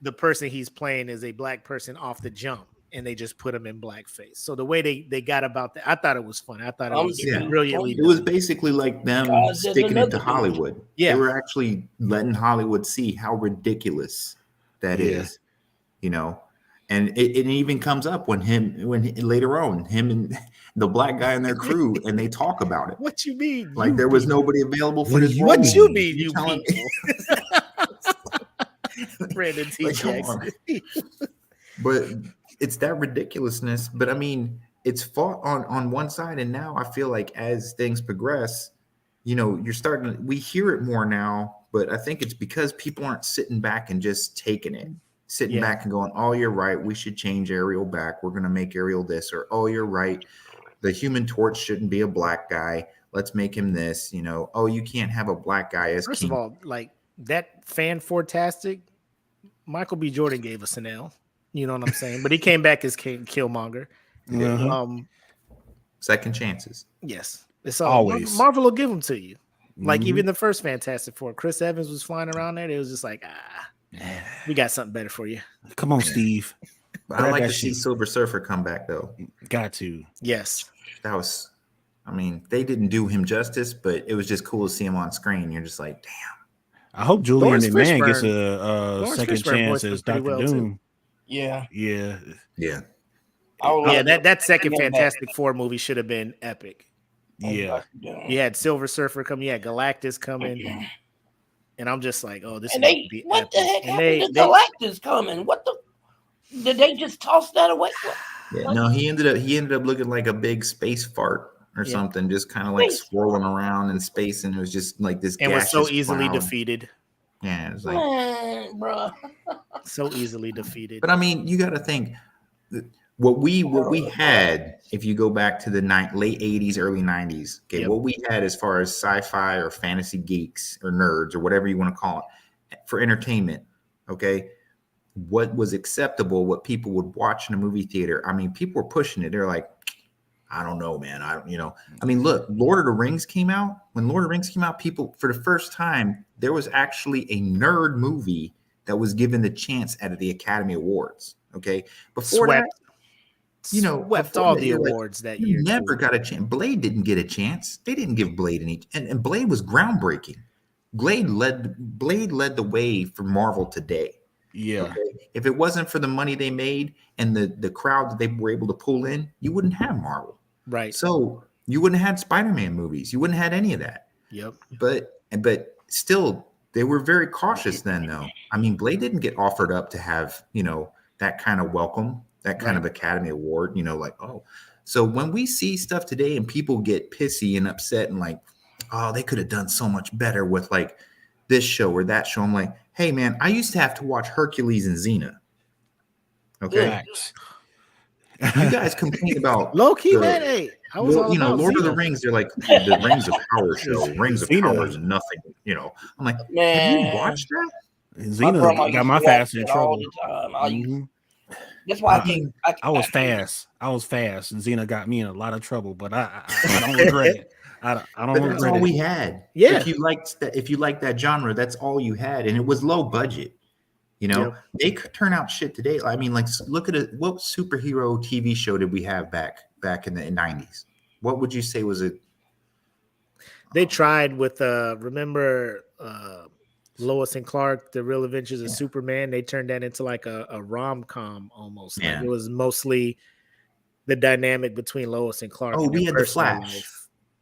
the person he's playing is a black person off the jump and they just put him in blackface. So the way they got about that, I thought it was funny. I thought it was brilliantly done. It was basically like them sticking it to Hollywood. They were actually letting Hollywood see how ridiculous that is, and it even comes up when later on him and the black guy and their crew, and they talk about it. What you mean? Like there was nobody available for this role. What you mean, you people? Brandon T. Jackson. But it's that ridiculousness. But I mean, it's fought on one side, and now I feel like as things progress, you're starting. We hear it more now, but I think it's because people aren't sitting back and just taking it. Sitting back and going, oh, you're right, we should change Ariel back. We're going to make Ariel this. Or, oh, you're right, the Human Torch shouldn't be a black guy. Let's make him this. Oh, you can't have a black guy as First king. of all, like that fan-fortastic, Michael B. Jordan gave us an L. You know what I'm saying? But he came back as Killmonger. Second chances. Yes. It's always. Marvel will give them to you. Like even the first Fantastic Four, Chris Evans was flying around there. It was just like, we got something better for you. Come on, Steve. I like to see Silver Surfer come back, though. Got to. Yes. That was, I mean, they didn't do him justice, but it was just cool to see him on screen. You're just like, damn. I hope Julian McMahon gets a second chance as Dr. Doom. Yeah. Yeah. Yeah. That second Fantastic Four movie should have been epic. Yeah. You had Silver Surfer coming, you had Galactus coming. And I'm just like, oh, this is be what epic. The heck happened to Galactus coming? What the? Did they just toss that away? No, he ended up looking like a big space fart or something, just kind of like swirling around in space, and it was just like this. And was so easily defeated. Yeah, it was like, bro, so easily defeated. But I mean, you got to think what we had. If you go back to the late 80s, early 90s, okay, what we had as far as sci-fi or fantasy geeks or nerds or whatever you want to call it for entertainment, okay, what was acceptable, what people would watch in a movie theater. I mean, people were pushing it. They're like, I don't know, man. I mean, look, Lord of the Rings came out. When Lord of the Rings came out, people, for the first time, there was actually a nerd movie that was given the chance at the Academy Awards. Okay. Before that, swept all the awards that year. You never got a chance. Blade didn't get a chance. They didn't give Blade any, and Blade was groundbreaking. Blade led the way for Marvel today. Yeah. Okay? If it wasn't for the money they made and the crowd that they were able to pull in, you wouldn't have Marvel. Right. So you wouldn't have had Spider-Man movies. You wouldn't have had any of that. Yep. But still, they were very cautious then, though. I mean, Blade didn't get offered up to have, that kind of welcome, that kind of Academy Award, like, oh. So when we see stuff today and people get pissy and upset and like, oh, they could have done so much better with like this show or that show. I'm like, hey, man, I used to have to watch Hercules and Xena. Okay. You guys complain about low key, man. Hey, I was all about Lord Xena. of the Rings. They're like the Rings of Power show. Rings of Power is nothing. I'm like, have you watched that? Xena got my fast in trouble. That's why I was fast. Xena got me in a lot of trouble, but I don't regret it. I don't regret that's all we had. Yeah. If you liked that genre, that's all you had, and it was low budget. They could turn out shit today. I mean, like, look at it. What superhero TV show did we have back in the 90s? What would you say was it? They tried with remember Lois and Clark, The Real Adventures of Superman. They turned that into like a rom-com almost. Yeah. Like it was mostly the dynamic between Lois and Clark. Oh, we had the Flash.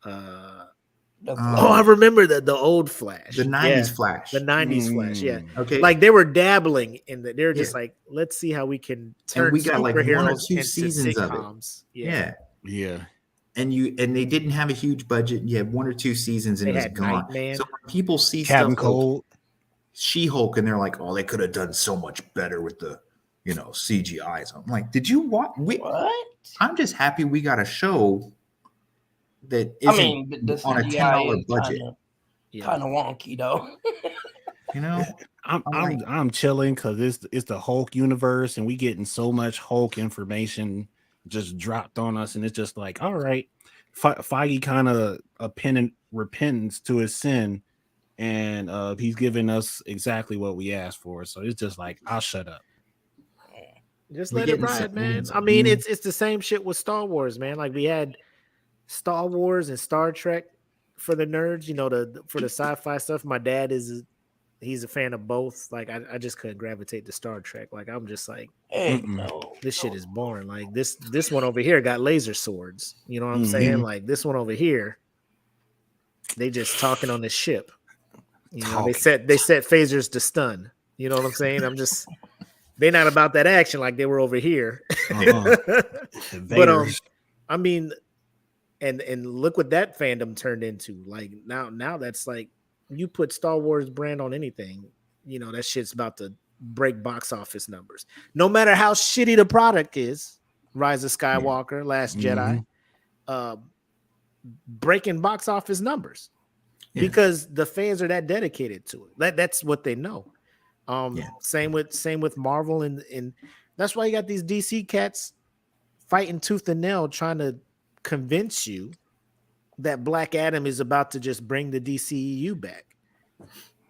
I remember the old Flash, the 90s Flash, the 90s Flash. Yeah, okay. Like they were dabbling in that. They're just like, let's see how we can turn. And we got like 1 or 2 into seasons sitcoms. of it. Yeah. And they didn't have a huge budget. You had 1 or 2 seasons, and it was gone. Nightman. So when people see Captain stuff Cold, like She-Hulk, and they're like, "Oh, they could have done so much better with the, CGIs." I'm like, "Did you watch? What? I'm just happy we got a show that isn't on a $10 budget. Kind of wonky though. I'm chilling because it's the Hulk universe, and we getting so much Hulk information just dropped on us, and it's just like, all right, Feige kind of repentance to his sin, and he's giving us exactly what we asked for. So it's just like, I'll shut up. Just let it ride, man. I mean, it's the same shit with Star Wars, man. Like we had Star Wars and Star Trek for the nerds, for the sci-fi stuff. My dad he's a fan of both. Like I just couldn't gravitate to Star Trek. Like I'm just like, this shit is boring. Like this one over here got laser swords. You know what I'm saying? Like this one over here, they just talking on this ship. They set phasers to stun. You know what I'm saying? I'm just they're not about that action like they were over here. But I mean, and look what that fandom turned into. Like now that's like you put Star Wars brand on anything, that shit's about to break box office numbers. No matter how shitty the product is, Rise of Skywalker, Last Jedi, breaking box office numbers because the fans are that dedicated to it. That's what they know. Same with Marvel, and that's why you got these DC cats fighting tooth and nail trying to convince you that Black Adam is about to just bring the DCEU back.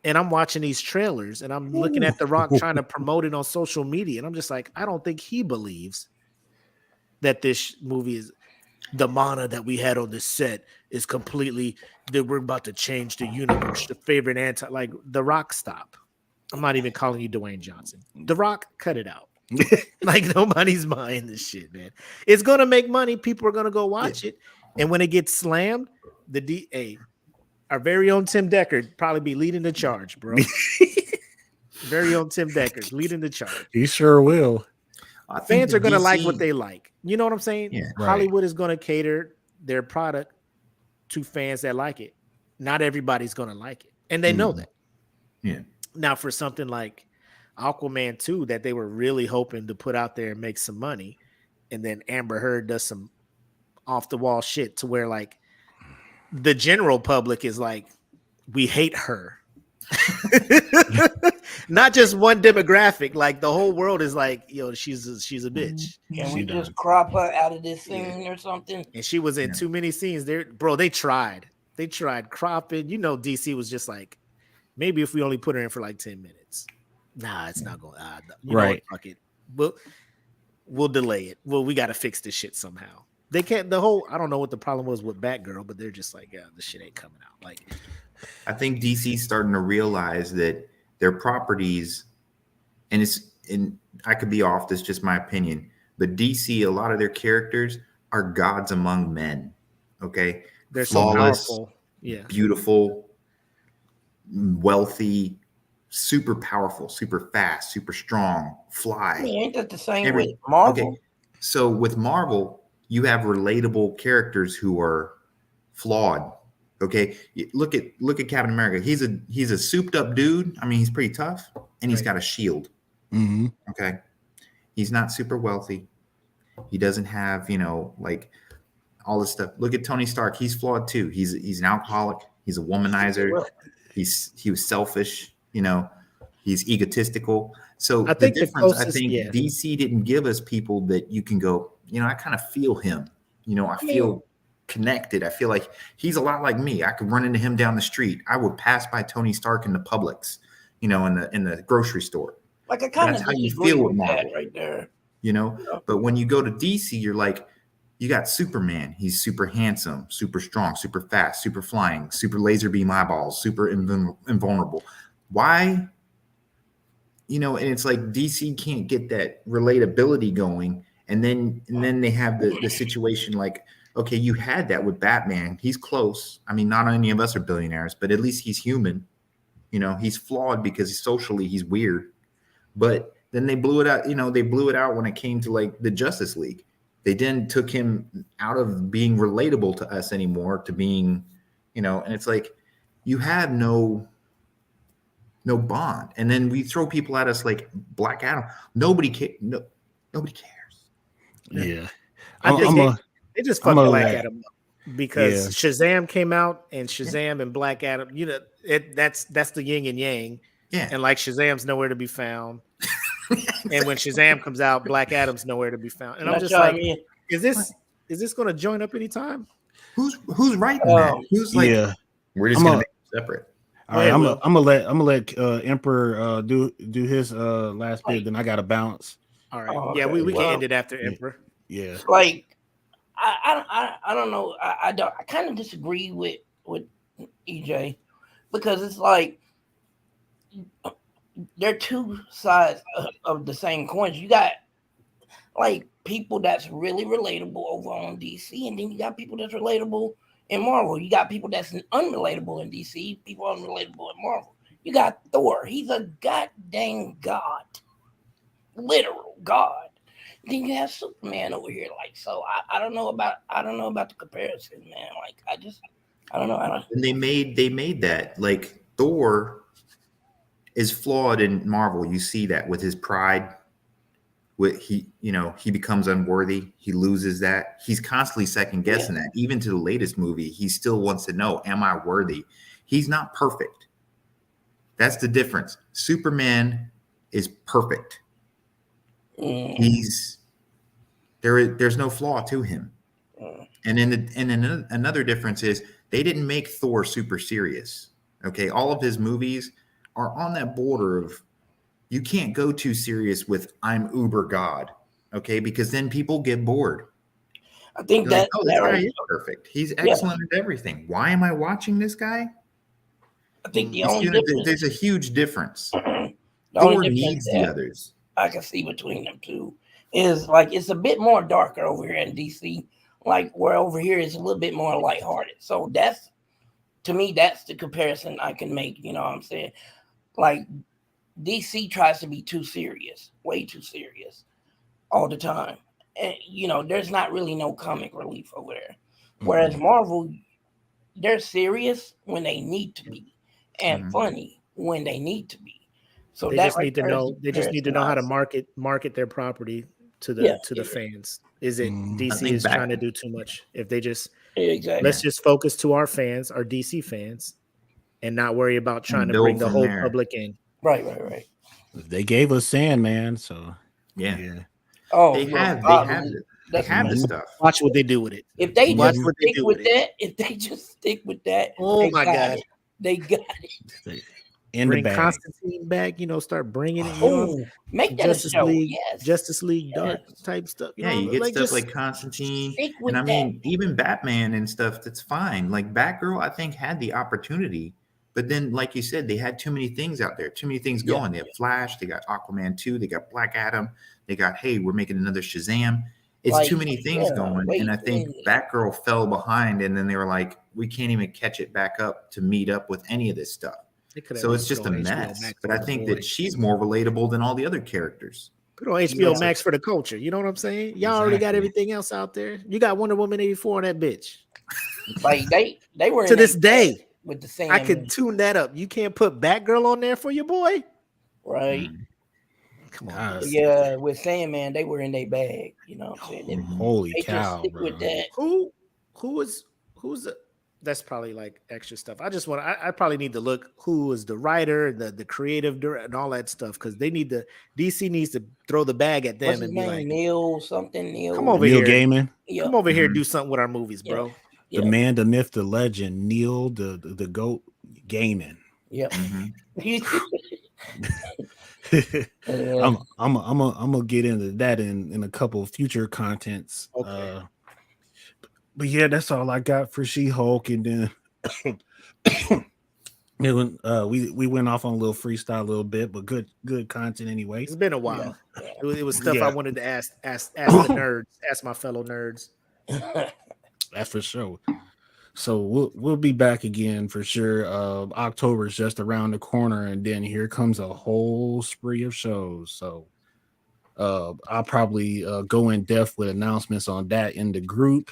And I'm watching these trailers and I'm looking at The Rock trying to promote it on social media, and I'm just like, I don't think he believes that this movie is the mana that we had on this set is completely that we're about to change the universe. The favorite like The Rock, stop. I'm not even calling you Dwayne Johnson. The Rock, cut it out. Like nobody's buying this shit, man. It's gonna make money. People are gonna go watch it, and when it gets slammed, our very own Tim Decker probably be leading the charge, bro. Very own Tim Decker leading the charge. He sure will. Fans are gonna like what they like. You know what I'm saying? Yeah, Hollywood is gonna cater their product to fans that like it. Not everybody's gonna like it, and they know that. Yeah. Now, for something like Aquaman 2 that they were really hoping to put out there and make some money, and then Amber Heard does some off the wall shit to where like the general public is like, we hate her. Not just one demographic, like the whole world is like, she's a bitch. Can we just crop her out of this scene or something? And she was in too many scenes there, bro. They tried cropping. DC was just like, maybe if we only put her in for like 10 minutes. Nah, it's not going. Right. Fuck it. But we'll delay it. Well, we got to fix this shit somehow. They can't. I don't know what the problem was with Batgirl, but they're just like, yeah, this shit ain't coming out. Like, I think DC's starting to realize that their properties, and I could be off. This is just my opinion, but DC, a lot of their characters are gods among men. Okay, they're flawless, so powerful, beautiful, wealthy, super powerful, super fast, super strong, fly. I mean, ain't that the same with Marvel? Okay. So with Marvel, you have relatable characters who are flawed. Okay, look at Captain America. He's a souped up dude. I mean, he's pretty tough, and he's got a shield. Mm-hmm. Okay, he's not super wealthy. He doesn't have like all this stuff. Look at Tony Stark. He's flawed too. He's an alcoholic. He's a womanizer. He was selfish. He's egotistical. So I think DC didn't give us people that you can go. I kind of feel him. I feel connected. I feel like he's a lot like me. I could run into him down the street. I would pass by Tony Stark in the Publix, in the grocery store. Like I kind of that's how you feel with Marvel, right there. But when you go to DC, you're like, you got Superman. He's super handsome, super strong, super fast, super flying, super laser beam eyeballs, super invulnerable. Why? And it's like DC can't get that relatability going, and then they have the situation like, okay, you had that with Batman. He's close. I mean, not any of us are billionaires, but at least he's human. He's flawed because socially he's weird. But then they blew it out. They blew it out when it came to like the Justice League. They then took him out of being relatable to us anymore to being, and it's like you have no bond. And then we throw people at us like Black Adam. Nobody cares. Yeah. I think they just fucked Black Adam up because Shazam came out, and Shazam and Black Adam, that's the yin and yang. Yeah. And like Shazam's nowhere to be found. And when Shazam comes out, Black Adam's nowhere to be found. And I'm just like, is this going to join up anytime? Who's writing that? Who's like, we're just going to make them separate. All right, I'm gonna let Emperor do his last bit. Then I got to bounce. All right. Yeah, we can end it after Emperor. Yeah. Like I don't know. I kind of disagree with EJ because it's like they're two sides of the same coin. You got like people that's really relatable over on DC, and then you got people that's relatable in Marvel. You got people that's unrelatable in DC, people unrelatable in Marvel. You got Thor. He's a goddamn god, literal god. Then you have Superman over here. Like, so I don't know about the comparison, man. Like, I don't know. And they made that like Thor is flawed in Marvel. You see that with his pride. He becomes unworthy. He loses that. He's constantly second guessing that. Even to the latest movie, he still wants to know, am I worthy? He's not perfect. That's the difference. Superman is perfect. There's no flaw to him. And then another difference is they didn't make Thor super serious. Okay, all of his movies are on that border of, you can't go too serious with I'm uber God, okay? Because then people get bored. I think this guy is perfect. He's excellent at everything. Why am I watching this guy? I think there's a huge difference. The Thor needs the others. I can see between them two is like it's a bit more darker over here in DC, like where over here is a little bit more lighthearted. So that's the comparison I can make. You know what I'm saying? Like DC tries to be too serious, way too serious all the time. And, there's not really no comic relief over there. Whereas Marvel, they're serious when they need to be and funny when they need to be. So they just need to know. They just need to know how to market their property to the fans. Is it DC is trying to do too much? If they just let's just focus to our fans, our DC fans, and not worry about trying to bring the whole public in. Right. They gave us Sandman, so yeah. Oh, they have the stuff. Watch what they do with it. If they just stick with that, oh my God, they got it. bring Constantine back. Start bringing it. Make that Justice a show. League, Yes. Justice League Dark type stuff. You get stuff like Constantine, and I mean even Batman and stuff. That's fine. Like Batgirl, I think had the opportunity, but then, like you said, they had too many things out there, too many things going. They have Flash, they got Aquaman 2, they got Black Adam, they got we're making another Shazam. It's too many things going, and I think Batgirl fell behind, and then they were like, we can't even catch it back up to meet up with any of this stuff. So it's just a mess. But I think that she's more relatable than all the other characters. Put on HBO Max for the culture. You know what I'm saying? Y'all already got everything else out there. You got Wonder Woman 84 on that bitch. Like they were to this day with the same. I can tune that up. You can't put Batgirl on there for your boy, right? Come on. Yeah, with Sandman, they were in their bag. You know what I'm saying? Holy cow, bro. With that. Who's that's probably like extra stuff. I probably need to look who is the writer, the creative director, and all that stuff, because DC needs to throw the bag at them. What's his and be name? like, Neil. Come over Neil here, Gaiman. Come over here and do something with our movies, bro. The man, the myth, the legend, Neil, the goat, Gaiman. Yep. I'm gonna get into that in a couple of future contents. Okay. But yeah, that's all I got for She-Hulk, and then we went off on a little freestyle a little bit, but good content anyway. It's been a while. Yeah. It was stuff I wanted to ask the nerds, ask my fellow nerds. That's for sure. So we'll be back again for sure. October is just around the corner, and then here comes a whole spree of shows. So I'll probably go in depth with announcements on that in the group.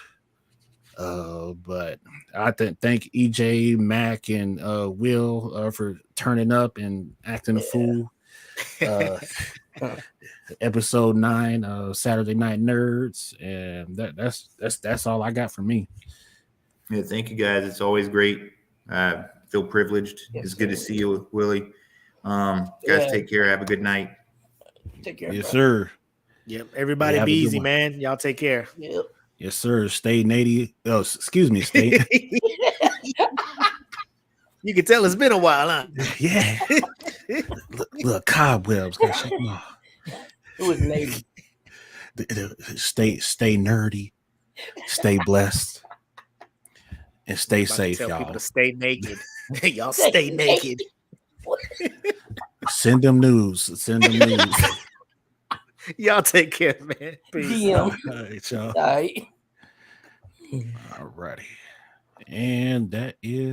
But I thank EJ, Mac, and Will for turning up and acting a fool. Episode 9, Saturday Night Nerds, and that's all I got for me. Yeah, thank you guys. It's always great. Feel privileged. It's good to see you, Willie. Guys, take care. Have a good night. Take care. Yes, sir. Yep. Everybody be easy, man. Y'all take care. Yep. Yes, sir. Stay native. Oh, excuse me. Stay. You can tell it's been a while, huh? Yeah. Look, cobwebs. It was native. Stay nerdy. Stay blessed. And stay safe, tell y'all. People to stay naked. Y'all stay naked. Send them news. Y'all take care, man. Peace. All right, y'all. All right. All righty. And that is